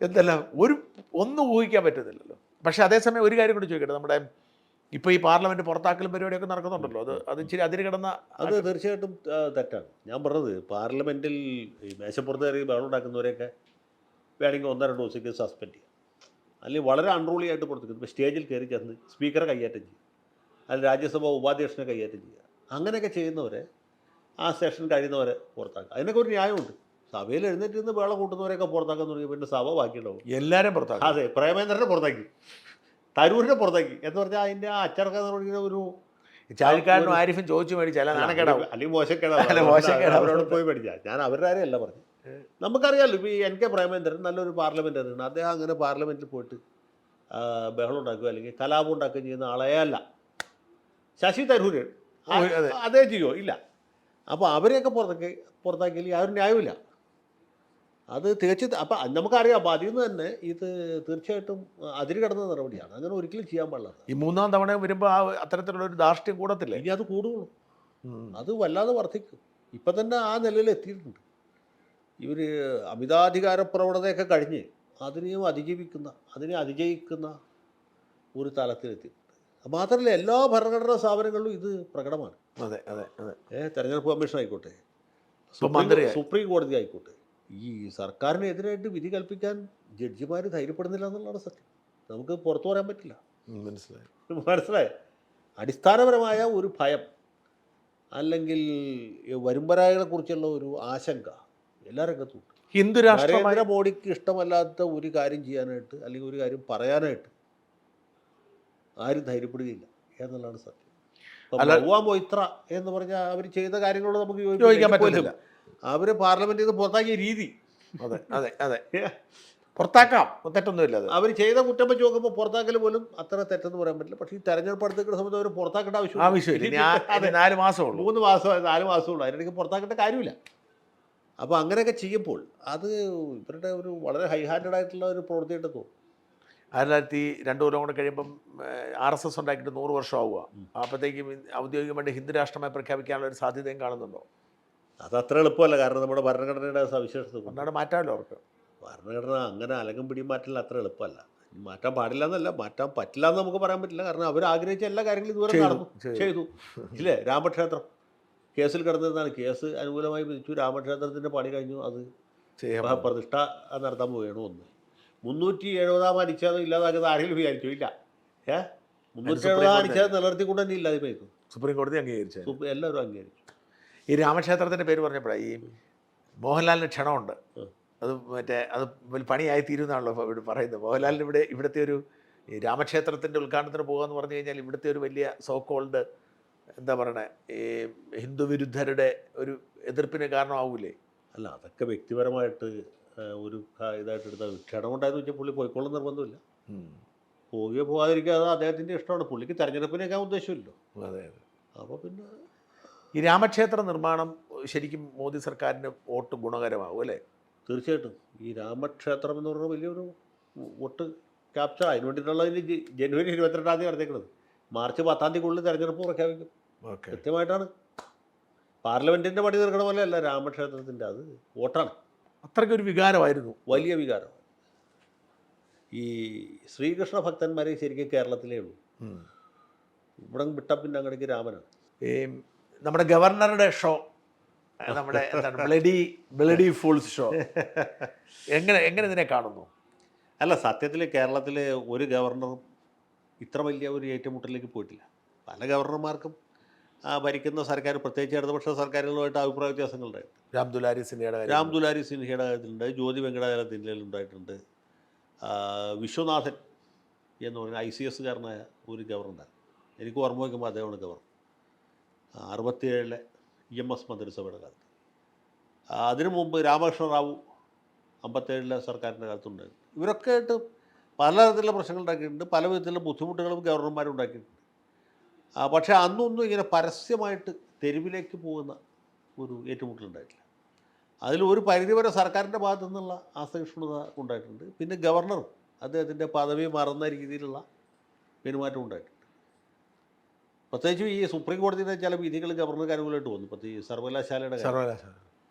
S2: എന്തെല്ലാം ഒന്നും ഊഹിക്കാൻ പറ്റുന്നില്ലല്ലോ. പക്ഷെ അതേസമയം ഒരു കാര്യം കൂടി ചോദിക്കട്ടെ, നമ്മുടെ ഇപ്പോൾ ഈ പാർലമെന്റ് പുറത്താക്കലും പരിപാടിയൊക്കെ നടക്കുന്നുണ്ടല്ലോ, അത് ഇച്ചിരി അതിര് കിടന്ന.
S1: അത് തീർച്ചയായിട്ടും തെറ്റാണ്. ഞാൻ പറഞ്ഞത് പാർലമെന്റിൽ ഈ മേശപ്പുറത്ത് കയറി ബഹളം ഉണ്ടാക്കുന്നവരെയൊക്കെ വേണമെങ്കിൽ 1-2 ദിവസത്തേക്ക് സസ്പെൻഡ് ചെയ്യാം. അല്ലെങ്കിൽ വളരെ അൺറൂളി ആയിട്ട് പുറത്തേക്ക് ഇപ്പോൾ സ്റ്റേജിൽ കയറി ചെന്ന് സ്പീക്കറെ കൈയാറ്റം ചെയ്യുക, അല്ലെങ്കിൽ രാജ്യസഭ ഉപാധ്യക്ഷനെ കൈയാറ്റം ചെയ്യുക, അങ്ങനെയൊക്കെ ചെയ്യുന്നവരെ, ആ സെഷൻ കഴിയുന്നവരെ പുറത്താക്കുക. അതിനൊക്കെ ഒരു ന്യായമുണ്ട്. സഭയിൽ എഴുന്നേറ്റിരുന്ന് വേളം കൂട്ടുന്നവരെയൊക്കെ പുറത്താക്കാൻ തുടങ്ങി പിന്നെ സഭ ബാക്കിയുണ്ടാവും.
S2: എല്ലാവരും പുറത്താക്കും.
S1: അതെ, പ്രേമേന്ദ്രനെ പുറത്താക്കി, തരൂരിനെ പുറത്താക്കി എന്ന് പറഞ്ഞാൽ അതിൻ്റെ ആ അച്ചടക്കം ഒരു
S2: ചാഴിക്കാരനും ആരിഫും ചോദിച്ചു മേടിച്ചാൽ നാണക്കേടാവും,
S1: അല്ലെങ്കിൽ മോശക്കേടാവും. അവരോട് പോയി മേടിച്ചാൽ. ഞാൻ അവരുടെ കാര്യമല്ല പറഞ്ഞു. നമുക്കറിയാമല്ലോ, ഇപ്പോൾ ഈ NK പ്രേമേന്ദ്രൻ നല്ലൊരു പാർലമെൻറ്ററിയാണ്. അദ്ദേഹം അങ്ങനെ പാർലമെൻറ്റിൽ പോയിട്ട് ബഹളം ഉണ്ടാക്കുക അല്ലെങ്കിൽ കലാപം ഉണ്ടാക്കുകയും ചെയ്യുന്ന ആളേ അല്ല. ശശി തരൂർ അദ്ദേഹം ചെയ്യുമോ? ഇല്ല. അപ്പോൾ അവരെയൊക്കെ പുറത്താക്കിയാൽ ആ ഒരു ന്യായമില്ല. അത് തികച്ച് അപ്പം നമുക്കറിയാം. അപ്പോൾ അതിൽ നിന്ന് തന്നെ ഇത് തീർച്ചയായിട്ടും അതിര് കടന്ന നടപടിയാണ്. അങ്ങനെ ഒരിക്കലും ചെയ്യാൻ പാടില്ല.
S2: ഈ 3-ാം തവണ വരുമ്പോൾ ആ അത്തരത്തിലുള്ള ഒരു ധാർഷ്ട്യം കൂടത്തില്ല.
S1: ഇനി അത് കൂടുകയുള്ളൂ. അത് വല്ലാതെ വർദ്ധിക്കും. ഇപ്പം തന്നെ ആ നിലയിൽ എത്തിയിട്ടുണ്ട്. ഇവർ അമിതാധികാര പ്രവണതയൊക്കെ കഴിഞ്ഞ് അതിനെയും അതിജയിക്കുന്ന ഒരു തലത്തിലെത്തിയിട്ടുണ്ട്. മാത്രമല്ല എല്ലാ ഭരണഘടനാ സ്ഥാപനങ്ങളിലും ഇത് പ്രകടമാണ്.
S2: അതെ അതെ അതെ.
S1: തെരഞ്ഞെടുപ്പ് കമ്മീഷൻ ആയിക്കോട്ടെ, സുപ്രീം കോടതി ആയിക്കോട്ടെ, ഈ സർക്കാരിനെതിരായിട്ട് വിധി കൽപ്പിക്കാൻ ജഡ്ജിമാർ ധൈര്യപ്പെടുന്നില്ല എന്നുള്ളതാണ് സത്യം. നമുക്ക് പുറത്തു പറയാൻ പറ്റില്ല. മനസ്സിലായോ? അടിസ്ഥാനപരമായ ഒരു ഭയം അല്ലെങ്കിൽ വരുംപരാകളെക്കുറിച്ചുള്ള ഒരു ആശങ്ക എല്ലാ രംഗത്തും ഉണ്ട്.
S2: ഹിന്ദു രാഷ്ട്രമായി
S1: നരേന്ദ്രമോദിക്ക് ഇഷ്ടമല്ലാത്ത ഒരു കാര്യം ചെയ്യാനായിട്ട് അല്ലെങ്കിൽ ഒരു കാര്യം പറയാനായിട്ട് ആരും ധൈര്യപ്പെടുകയില്ല എന്നുള്ളതാണ് സത്യം.
S2: അല്ല-
S1: ബൗവ മൊയ്ത്ര എന്ന് പറഞ്ഞാൽ അവർ ചെയ്ത കാര്യങ്ങളോട് നമുക്ക്
S2: യോജിക്കാൻ പറ്റില്ല.
S1: അവർ പാർലമെന്റിൽ നിന്ന് പുറത്താക്കിയ രീതി,
S2: അതെ അതെ അതെ പുറത്താക്കാം, തെറ്റൊന്നുമില്ല അത്.
S1: അവർ ചെയ്ത കുറ്റം വെച്ച് നോക്കുമ്പോൾ പുറത്താക്കൽ പോലും അത്ര തെറ്റെന്ന് പറയാൻ പറ്റില്ല. പക്ഷേ ഈ തെരഞ്ഞെടുപ്പ് അടുത്തേക്കുന്ന സമയത്ത് അവർ പുറത്താക്കേണ്ട
S2: ആവശ്യമില്ല. ഇനി 4 മാസമുള്ളൂ.
S1: 3 മാസം 4 മാസമുള്ളൂ, അതിനിടയ്ക്ക് പുറത്താക്കേണ്ട കാര്യമില്ല. അപ്പോൾ അങ്ങനെയൊക്കെ ചെയ്യുമ്പോൾ അത് ഇവരുടെ ഒരു വളരെ ഹൈ ഹാൻഡഡ് ആയിട്ടുള്ള ഒരു പ്രവൃത്തിയായിട്ട് തോന്നും.
S2: 2002 കൊല്ലം കൂടെ കഴിയുമ്പം RSS ഉണ്ടാക്കിയിട്ട് 100 വർഷം ആവുക. അപ്പോഴത്തേക്കും ഔദ്യോഗികമായിട്ട് ഹിന്ദു രാഷ്ട്രമായി പ്രഖ്യാപിക്കാനുള്ള ഒരു സാധ്യതയും കാണുന്നുണ്ടോ?
S1: അത് അത്ര എളുപ്പമല്ല. കാരണം നമ്മുടെ ഭരണഘടനയുടെ സവിശേഷത കൊണ്ട്.
S2: ഒന്നാട് മാറ്റാമല്ലോ അവർക്ക്.
S1: ഭരണഘടന അങ്ങനെ അലങ്കം പിടിയും മാറ്റൽ അത്ര എളുപ്പമല്ല. മാറ്റാൻ പാടില്ല എന്നല്ല, മാറ്റാൻ പറ്റില്ല എന്ന് നമുക്ക് പറയാൻ പറ്റില്ല. കാരണം അവർ ആഗ്രഹിച്ച എല്ലാ കാര്യങ്ങളും ഇതുവരെ നടന്നു ചെയ്തു. ഇല്ലേ, രാമക്ഷേത്രം കേസിൽ കിടന്നതാണ്. കേസ് അനുകൂലമായി വിധിച്ചു. രാമക്ഷേത്രത്തിൻ്റെ പണി കഴിഞ്ഞു. അത് പ്രതിഷ്ഠ നടത്താൻ പോവുകയാണ്. 370 അനുച്ഛേദം ഇല്ലാതാക്കുന്നത് ആരെങ്കിലും വിചാരിച്ചു? ഇല്ല. 370 അനുച്ഛേദം നിലനിർത്തിക്കൊണ്ട് തന്നെ ഇല്ലാതെ പോയിക്കും.
S2: സുപ്രീം കോടതി അംഗീകരിച്ചു.
S1: എല്ലാവരും അംഗീകരിച്ചു.
S2: ഈ രാമക്ഷേത്രത്തിൻ്റെ പേര് പറഞ്ഞപ്പോഴാണ് ഈ മോഹൻലാലിന് ക്ഷണമുണ്ട്. അത് അത് പണിയായി തീരുമെന്നാണല്ലോ ഇവിടെ പറയുന്നത്. മോഹൻലാലിന് ഇവിടുത്തെ ഒരു ഈ രാമക്ഷേത്രത്തിൻ്റെ ഉദ്ഘാടനത്തിന് പോകുകയെന്ന് പറഞ്ഞു കഴിഞ്ഞാൽ ഇവിടുത്തെ ഒരു വലിയ സോ കോൾഡ് എന്താ പറയണേ, ഈ ഹിന്ദു വിരുദ്ധരുടെ ഒരു എതിർപ്പിന് കാരണമാവൂലേ?
S1: അല്ല, അതൊക്കെ വ്യക്തിപരമായിട്ട് ഒരു ഇതായിട്ട് എടുത്താൽ ക്ഷണമുണ്ടായെന്ന് വെച്ചാൽ പുള്ളി പോയിക്കോളും നിർബന്ധമില്ല. പോവുകയോ പോകാതിരിക്കുക അത് അദ്ദേഹത്തിൻ്റെ ഇഷ്ടമാണ്. പുള്ളിക്ക് തെരഞ്ഞെടുപ്പിനേക്കാൻ ഉദ്ദേശമില്ലല്ലോ.
S2: അതെ അതെ.
S1: അപ്പോൾ പിന്നെ
S2: ഈ രാമക്ഷേത്ര നിർമ്മാണം ശരിക്കും മോദി സർക്കാരിന് വോട്ട് ഗുണകരമാവും അല്ലേ?
S1: തീർച്ചയായിട്ടും. ഈ രാമക്ഷേത്രം എന്ന് പറഞ്ഞാൽ വലിയൊരു വോട്ട് ക്യാപ്ചർ. അതിന് വേണ്ടിയിട്ടുള്ള ജനുവരി 22-ാം തീയതി നടത്തേക്കുന്നത്. മാർച്ച് 10-ാം തീയതിക്കുള്ളിൽ തെരഞ്ഞെടുപ്പ് പ്രഖ്യാപിക്കും. കൃത്യമായിട്ടാണ്. പാർലമെൻറ്റിൻ്റെ പണി തീർക്കണ പോലെ അല്ല രാമക്ഷേത്രത്തിൻ്റെ, അത് വോട്ടാണ്.
S2: അത്രയ്ക്കൊരു വികാരമായിരുന്നു,
S1: വലിയ വികാരം. ഈ ശ്രീകൃഷ്ണ ഭക്തന്മാരെ ശരിക്കും കേരളത്തിലേ ഉള്ളൂ. ഇവിടെ വിട്ട പിന്നെ അങ്ങടേക്ക് രാമനാണ്.
S2: ഈ നമ്മുടെ ഗവർണറുടെ ഷോ, നമ്മുടെ എന്താണ് ബ്ലഡി ഫൂൾസ് ഷോ, എങ്ങനെ ഇതിനെ കാണുന്നു?
S1: അല്ല, സത്യത്തിൽ കേരളത്തിലെ ഒരു ഗവർണറും ഇത്ര വലിയ ഒരു ഏറ്റുമുട്ടലിലേക്ക് പോയിട്ടില്ല. പല ഗവർണർമാർക്കും ഭരിക്കുന്ന സർക്കാർ, പ്രത്യേകിച്ച് ഇടതുപക്ഷ സർക്കാരുകളുമായിട്ട് അഭിപ്രായ വ്യത്യാസങ്ങളുണ്ടായിട്ടുണ്ട്.
S2: രാം ദുലാരി
S1: സിൻഹയുടെ കാര്യത്തിലുണ്ട്, ജ്യോതി വെങ്കടാചലത്തിൻ്റെ ഉണ്ടായിട്ടുണ്ട്. വിശ്വനാഥൻ എന്ന് പറയുന്ന ICS-കാരനായ ഒരു ഗവർണർ, എനിക്ക് ഓർമ്മ വയ്ക്കുമ്പോൾ അദ്ദേഹമാണ് ഗവർണർ. 67-ലെ EMS മന്ത്രിസഭയുടെ കാലത്ത്. അതിനു മുമ്പ് രാമകൃഷ്ണ റാവു 57-ലെ സർക്കാരിൻ്റെ കാലത്തുണ്ടായിരുന്നു. ഇവരൊക്കെ ആയിട്ട് പലതരത്തിലുള്ള പ്രശ്നങ്ങൾ ഉണ്ടാക്കിയിട്ടുണ്ട്. പല വിധത്തിലുള്ള ബുദ്ധിമുട്ടുകളും ഗവർണർമാരുണ്ടാക്കിയിട്ടുണ്ട്. പക്ഷേ അന്നൊന്നും ഇങ്ങനെ പരസ്യമായിട്ട് തെരുവിലേക്ക് പോകുന്ന ഒരു ഏറ്റുമുട്ടലുണ്ടായിട്ടില്ല. അതിലൊരു പരിധിവരെ സർക്കാരിൻ്റെ ഭാഗത്തു നിന്നുള്ള അസഹിഷ്ണുത ഉണ്ടായിട്ടുണ്ട്. പിന്നെ ഗവർണറും അദ്ദേഹത്തിൻ്റെ പദവി മറന്ന രീതിയിലുള്ള പെരുമാറ്റം ഉണ്ടായിട്ടുണ്ട്. പ്രത്യേകിച്ചും ഈ സുപ്രീം കോടതിയുടെ ചില വിധികൾ ഗവർണർക്ക് അനുകൂലമായിട്ട് വന്നു. പ്രത്യേകിച്ച് സർവകലാശാലയുടെ കാര്യം.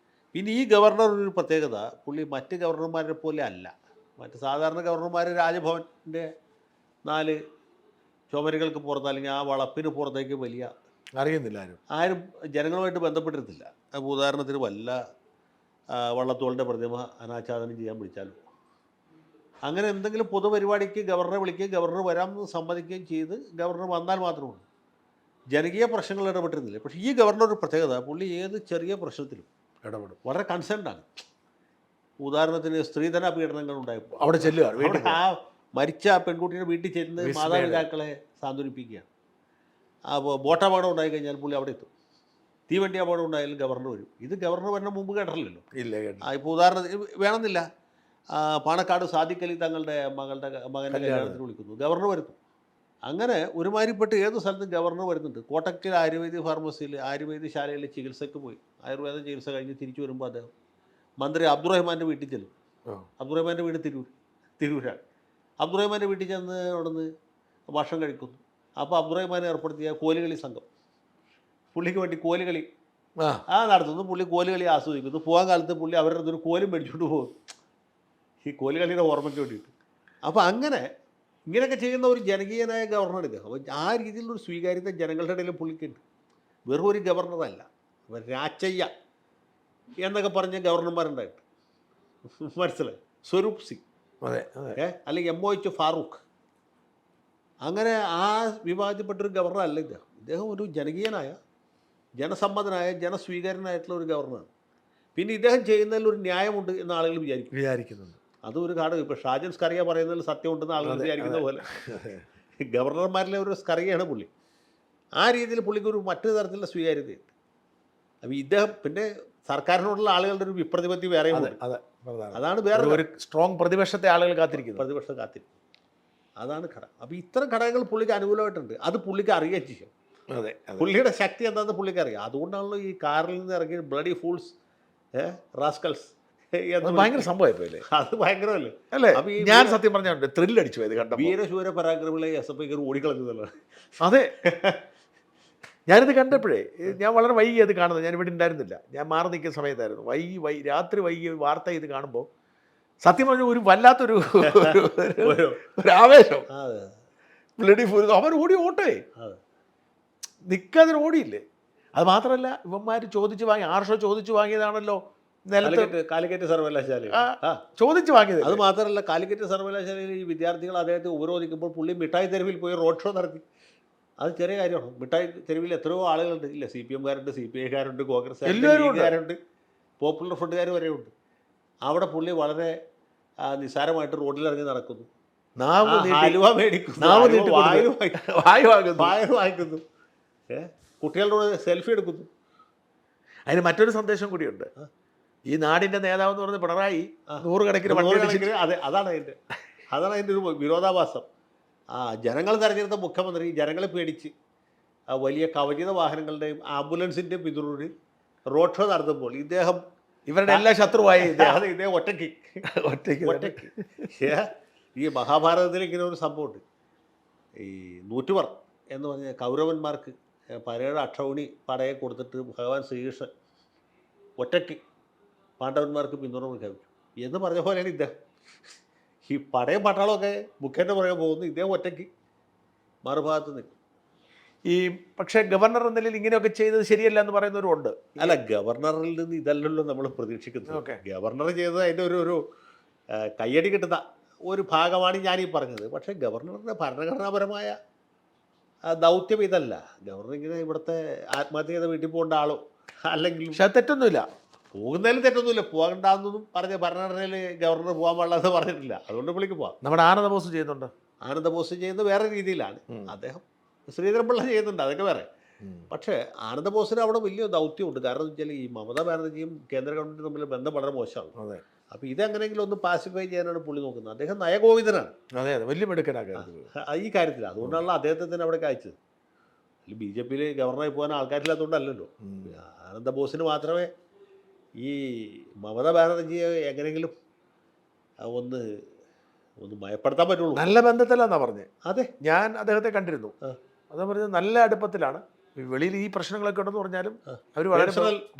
S1: പിന്നെ ഈ ഗവർണർ ഒരു പ്രത്യേകത, പുള്ളി മറ്റ് ഗവർണർമാരെ പോലെ അല്ല. മറ്റ് സാധാരണ ഗവർണർമാർ രാജ്ഭവൻ്റെ 4 ചുമരുകൾക്ക് പുറത്ത് അല്ലെങ്കിൽ ആ വളപ്പിന് പുറത്തേക്ക് വലിയ
S2: അറിയുന്നില്ല,
S1: ആരും ജനങ്ങളുമായിട്ട് ബന്ധപ്പെട്ടിരുന്നില്ല. അപ്പോൾ ഉദാഹരണത്തിന് വല്ല വള്ളത്തോളിൻ്റെ പ്രതിമ അനാച്ഛാദനം ചെയ്യാൻ വിളിച്ചാലും അങ്ങനെ എന്തെങ്കിലും പൊതുപരിപാടിക്ക് ഗവർണറെ വിളിക്കുകയും ഗവർണർ വരാമെന്ന് സമ്മതിക്കുകയും ചെയ്ത് ഗവർണർ വന്നാൽ മാത്രമേ ജനകീയ പ്രശ്നങ്ങൾ ഇടപെട്ടിരുന്നില്ല. പക്ഷേ ഈ ഗവർണർ ഒരു പ്രത്യേകത, പുള്ളി ഏത് ചെറിയ പ്രശ്നത്തിലും ഇടപെടും. വളരെ കൺസേൺഡാണ്. ഉദാഹരണത്തിന് സ്ത്രീധന പീഡനങ്ങൾ ഉണ്ടായപ്പോൾ
S2: അവിടെ ചെല്ലുക,
S1: ആ മരിച്ച പെൺകുട്ടിയുടെ വീട്ടിൽ ചെന്ന് മാതാപിതാക്കളെ സാന്ത്വനിപ്പിക്കുകയാണ്. അപ്പോൾ ബോട്ടപകടം ഉണ്ടായിക്കഴിഞ്ഞാൽ പുള്ളി അവിടെ എത്തും. തീവണ്ടി അപകടം ഉണ്ടായാലും ഗവർണർ വരും. ഇത് ഗവർണർ വരുന്ന മുമ്പ് കേട്ടില്ലല്ലോ.
S2: ഇല്ല.
S1: ഇപ്പോൾ ഉദാഹരണത്തിന് വേണമെന്നില്ല, പാണക്കാട് സാദിഖ് അലി തങ്ങളുടെ മകളുടെ മകൻ്റെ കല്യാണത്തിന് വിളിക്കുന്നു, ഗവർണർ വരുന്നു. അങ്ങനെ ഒരുമാതിരിപ്പെട്ട് ഏത് സ്ഥലത്തും ഗവർണർ വരുന്നുണ്ട്. കോട്ടക്കൽ ആയുർവേദ ഫാർമസിയിൽ ആയുർവേദശാലയിലെ ചികിത്സയ്ക്ക് പോയി ആയുർവേദ ചികിത്സ കഴിഞ്ഞ് തിരിച്ചു വരുമ്പോൾ അദ്ദേഹം മന്ത്രി അബ്ദുറഹ്മാൻ്റെ വീട്ടിൽ ചെല്ലും. അബ്ദുറഹ്മാൻ്റെ വീട് തിരൂരാണ്. അബ്ദുറഹ്മാൻ്റെ വീട്ടിൽ ചെന്ന് അവിടുന്ന് ഭക്ഷണം കഴിക്കുന്നു. അപ്പോൾ അബ്ദുറഹ്മാനെ ഏർപ്പെടുത്തിയ കോലുകളി സംഘം പുള്ളിക്ക് വേണ്ടി കോലുകളി നടത്തുന്നു. പുള്ളി കോലുകളി ആസ്വദിക്കുന്നു. പോകാൻ കാലത്ത് പുള്ളി അവരുടെ അടുത്തൊരു കോലും മേടിച്ചുകൊണ്ട് പോകും, ഈ കോലുകളിയുടെ ഓർമ്മയ്ക്ക് വേണ്ടിയിട്ട്. അപ്പോൾ ഇങ്ങനെയൊക്കെ ചെയ്യുന്ന ഒരു ജനകീയനായ ഗവർണർ എടുക്കുക. അപ്പോൾ ആ രീതിയിലുള്ളൊരു സ്വീകാര്യത ജനങ്ങളുടെ ഇടയിൽ പുള്ളിക്കുണ്ട്. വെറും ഒരു ഗവർണറല്ല, രാച്ചയ്യ എന്നൊക്കെ പറഞ്ഞ ഗവർണർമാരുണ്ടായിട്ട്, മനസ്സിലായി? സ്വരൂപ് സിംഗ്, അല്ലെങ്കിൽ MOH ഫാറൂഖ്, അങ്ങനെ ആ വിഭാഗത്തിൽപ്പെട്ടൊരു ഗവർണർ അല്ല ഇദ്ദേഹം. ഇദ്ദേഹം ഒരു ജനകീയനായ, ജനസമ്മതനായ, ജനസ്വീകാര്യനായിട്ടുള്ള ഒരു ഗവർണറാണ്. പിന്നെ ഇദ്ദേഹം ചെയ്യുന്നതിൽ ഒരു ന്യായമുണ്ട് എന്ന് ആളുകൾ
S2: വിചാരിക്കുന്നുണ്ട്.
S1: അതും ഒരു ഘടകം. ഇപ്പോൾ ഷാജൻ സ്കറിയ പറയുന്നതിൽ സത്യമുണ്ടെന്ന് ആളുകൾ വിചാരിക്കുന്ന പോലെ ഗവർണർമാരിലെ ഒരു സ്കറിയാണ് പുള്ളി. ആ രീതിയിൽ പുള്ളിക്ക് ഒരു മറ്റൊരു തരത്തിലുള്ള സ്വീകാര്യതയുണ്ട്. അപ്പോൾ ഇദ്ദേഹം പിന്നെ സർക്കാരിനോടുള്ള ആളുകളുടെ ഒരു വിപ്രതിപത്തി വേറെയും ഉണ്ട്. അതാണ് വേറെ
S2: ഒരു സ്ട്രോങ് പ്രതിപക്ഷത്തെ ആളുകൾ കാത്തിരിക്കുന്നു.
S1: പ്രതിപക്ഷം കാത്തിരിക്കും. അതാണ് ഘടകം. അപ്പോൾ ഇത്തരം ഘടകങ്ങൾ പുള്ളിക്ക് അനുകൂലമായിട്ടുണ്ട്. അത് പുള്ളിക്ക് അറിയുകയും ചെയ്യും.
S2: അതെ,
S1: പുള്ളിയുടെ ശക്തി എന്താണെന്ന് പുള്ളിക്ക് അറിയാം. അതുകൊണ്ടാണല്ലോ ഈ കാറിൽ നിന്ന് ഇറങ്ങി ബ്ലഡി ഫൂൾസ്, റാസ്കൽസ്
S2: ഭയങ്കര സംഭവമായിപ്പോയില്ലേ?
S1: അത് ഭയങ്കരമല്ലേ
S2: അല്ലേ?
S1: അപ്പോൾ ഈ
S2: ഞാൻ സത്യം പറഞ്ഞാൽ ത്രില്ലടിച്ചു പോയത് കണ്ടപ്പോൾ.
S1: വീരശൂര പരാക്രമികളെ SFI ഓടിക്കളഞ്ഞതല്ലോ.
S2: അതെ, ഞാനിത് കണ്ടപ്പോഴേ ഞാൻ വളരെ വൈകി അത് കാണുന്നത്. ഞാൻ ഇവിടെ ഉണ്ടായിരുന്നില്ല, ഞാൻ മാറി നിൽക്കുന്ന സമയത്തായിരുന്നു. രാത്രി വൈകി വാർത്ത ഇത് കാണുമ്പോൾ സത്യം പറഞ്ഞ ഒരു വല്ലാത്തൊരു ഒരു ആവേശം. ബ്ലഡി ഫുൾ അവർ ഓടി ഓട്ടേ നിൽക്കാതെ ഓടിയില്ലേ. അത് മാത്രമല്ല ഇവന്മാർ ചോദിച്ചു വാങ്ങി, ആർഷോ ചോദിച്ചു വാങ്ങിയതാണല്ലോ
S1: കാലിക്കറ്റ് സർവകലാശാല
S2: ചോദിച്ചു വാങ്ങിയത്.
S1: അത് മാത്രമല്ല കാലിക്കറ്റ് സർവകലാശാലയിൽ ഈ വിദ്യാർത്ഥികൾ അദ്ദേഹത്തെ ഉപരോധിക്കുമ്പോൾ പുള്ളി മിഠായി തെരുവിൽ പോയി റോഡ് ഷോ നടത്തി. അത് ചെറിയ കാര്യമാണ്. മിഠായി തെരുവിൽ എത്രയോ ആളുകളുണ്ട്. ഇല്ല, CPM-കാരുണ്ട്, CPI-കാരുണ്ട്, കോൺഗ്രസ്സുകാരുണ്ട്, പോപ്പുലർ ഫ്രണ്ടുകാർ വരെ ഉണ്ട്. അവിടെ പുള്ളി വളരെ നിസ്സാരമായിട്ട് റോഡിലിറങ്ങി നടക്കുന്നു, ഹലുവ മേടിക്കുന്നു, വാങ്ങിക്കുന്നു, കുട്ടികളുടെ സെൽഫി എടുക്കുന്നു.
S2: അതിന് മറ്റൊരു സന്ദേശം കൂടിയുണ്ട്. ഈ നാടിൻ്റെ നേതാവ് എന്ന് പറഞ്ഞ പിണറായി 100 കണക്കിന്
S1: അതെ, അതാണ് അതിൻ്റെ ഒരു വിരോധാഭാസം. ജനങ്ങൾ തിരഞ്ഞെടുത്ത മുഖ്യമന്ത്രി ജനങ്ങളെ പേടിച്ച് വലിയ കവചിത വാഹനങ്ങളുടെയും ആംബുലൻസിൻ്റെയും പിന്തുണയിൽ റോഡ് ഷോ നടത്തുമ്പോൾ ഇദ്ദേഹം
S2: ഇവരുടെ എല്ലാ ശത്രുവായി
S1: ഇദ്ദേഹം ഒറ്റയ്ക്ക് ഈ മഹാഭാരതത്തിൽ ഇങ്ങനെ ഒരു സംഭവമുണ്ട്. ഈ 100 എന്ന് പറഞ്ഞ കൗരവന്മാർക്ക് 17 അക്ഷൗണി പടയെ കൊടുത്തിട്ട് ഭഗവാൻ ശ്രീകൃഷ്ണൻ ഒറ്റയ്ക്ക് പാണ്ഡവന്മാർക്ക് പിന്തുണ പ്രഖ്യാപിച്ചു എന്ന് പറഞ്ഞ പോലെയാണ് ഇദ്ദേഹം. ഈ പടയും പട്ടാളമൊക്കെ മുഖ്യൻ്റെ പുറകെ പോകുന്നു, ഇദ്ദേഹം ഒറ്റയ്ക്ക് മറുഭാഗത്ത് നിൽക്കും.
S2: ഈ പക്ഷേ ഗവർണർ എന്ന നിലയിൽ ഇങ്ങനെയൊക്കെ ചെയ്തത് ശരിയല്ല എന്ന് പറയുന്നവരുണ്ട്.
S1: അല്ല, ഗവർണറിൽ നിന്ന് ഇതല്ലല്ലോ നമ്മൾ പ്രതീക്ഷിക്കുന്നത്. ഗവർണർ ചെയ്തത് അതിൻ്റെ ഒരു കയ്യടി കിട്ടുന്ന ഒരു ഭാഗമാണ് ഞാനീ പറഞ്ഞത്. പക്ഷേ ഗവർണറുടെ ഭരണഘടനാപരമായ ദൗത്യം ഇതല്ല. ഗവർണർ ഇങ്ങനെ ഇവിടുത്തെ ആത്മഹത്യ ചെയ്ത വീട്ടിൽ പോകേണ്ട ആളോ അല്ലെങ്കിൽ
S2: തെറ്റൊന്നുമില്ല,
S1: പോകുന്നതിൽ തെറ്റൊന്നുമില്ല, പോകണ്ടെന്നൊന്നും പറഞ്ഞ ഭരണഘടനയിൽ ഗവർണർ പോകാൻ പാടില്ലെന്ന് പറഞ്ഞിട്ടില്ല. അതുകൊണ്ട് പുള്ളിക്ക് പോവാം.
S2: നമ്മുടെ ആനന്ദബോസ് ചെയ്യുന്നുണ്ട്.
S1: ആനന്ദബോസ് ചെയ്യുന്നത് വേറെ രീതിയിലാണ്. അദ്ദേഹം ശ്രീധരൻപിള്ള ചെയ്യുന്നുണ്ട്, അതൊക്കെ വേറെ. പക്ഷേ ആനന്ദബോസിന് അവിടെ വലിയ ദൗത്യമുണ്ട്. കാരണം എന്ന് വെച്ചാൽ ഈ മമതാ ബാനർജിയും കേന്ദ്ര ഗവൺമെൻറ്റും തമ്മിൽ ബന്ധം വളരെ മോശമാണ്. അപ്പോൾ ഇതെങ്ങനെയെങ്കിലും ഒന്ന് പാസിഫൈ ചെയ്യാനാണ് പുള്ളി നോക്കുന്നത്. അദ്ദേഹം നയഗോവിന്ദനാണ്.
S2: അതെ, വലിയ മിടുക്കനാണ്
S1: ഈ കാര്യത്തിൽ. അതുകൊണ്ടാണല്ലോ അദ്ദേഹത്തെ തന്നെ അവിടെ അയച്ചത്. അല്ലെങ്കിൽ BJP-യിൽ ഗവർണറായി പോകാൻ ആൾക്കാരില്ലാത്തതുകൊണ്ടല്ലല്ലോ. ആനന്ദബോസിന് മാത്രമേ ഈ മമതാ ബാനർജിയെ എങ്ങനെയെങ്കിലും ഒന്ന് മയപ്പെടുത്താൻ പറ്റുള്ളൂ.
S2: നല്ല ബന്ധത്തിലാന്നാ പറഞ്ഞത്.
S1: അതെ,
S2: ഞാൻ അദ്ദേഹത്തെ കണ്ടിരുന്നു. അതാ പറഞ്ഞത് നല്ല അടുപ്പത്തിലാണ്. വെളിയിൽ ഈ പ്രശ്നങ്ങളൊക്കെ ഉണ്ടെന്ന് പറഞ്ഞാലും അവർ വളരെ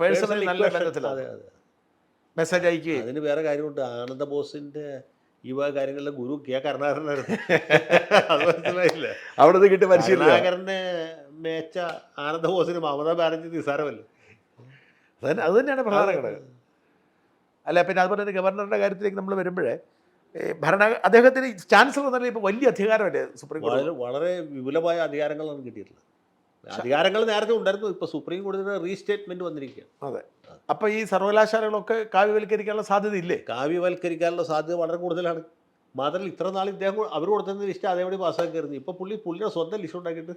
S2: പേഴ്സണലി നല്ല ബന്ധത്തിലാണ്. മെസ്സേജ് അയക്കുകയും.
S1: അതിന് വേറെ കാര്യമുണ്ട്. ആനന്ദബോസിന്റെ ഈ വക കാര്യങ്ങളിലെ ഗുരു K. കരുണാകരനായിരുന്നു. അത് മനസ്സിലായില്ല.
S2: അവിടെ നിന്ന് കിട്ടിയ പരിശീലനം.
S1: കരുണാകരനെ മേച്ച ആനന്ദബോസിന് മമതാ ബാനർജി നിസ്സാരമല്ലേ.
S2: അത് തന്നെയാണ് പ്രധാന ഘടകം. അല്ല, പിന്നെ അതുപോലെ തന്നെ ഗവർണറുടെ കാര്യത്തിലേക്ക് നമ്മൾ വരുമ്പോഴേ അദ്ദേഹത്തിന് ചാൻസലർ എന്നല്ല ഇപ്പോൾ വലിയ അധികാരമല്ലേ സുപ്രീം കോടതി.
S1: വളരെ വിപുലമായ അധികാരങ്ങളാണ് കിട്ടിയിട്ടുള്ളത്. അധികാരങ്ങൾ നേരത്തെ ഉണ്ടായിരുന്നു, ഇപ്പോൾ സുപ്രീം കോടതിയുടെ റീസ്റ്റേറ്റ്മെന്റ് വന്നിരിക്കുകയാണ്.
S2: അതെ. അപ്പോൾ ഈ സർവകലാശാലകളൊക്കെ കാവ്യവൽക്കരിക്കാനുള്ള സാധ്യത ഇല്ലേ?
S1: കാവ്യവൽക്കരിക്കാനുള്ള സാധ്യത വളരെ കൂടുതലാണ്. മാത്രമല്ല ഇത്ര നാൾ ഇദ്ദേഹം അവർ കൊടുത്തതിന് ലിസ്റ്റ് അതേപടി പാസ്സാക്കിയിരുന്നു. ഇപ്പോൾ പുള്ളിയുടെ സ്വന്തം ലിസ്റ്റ് ഉണ്ടാക്കിയിട്ട്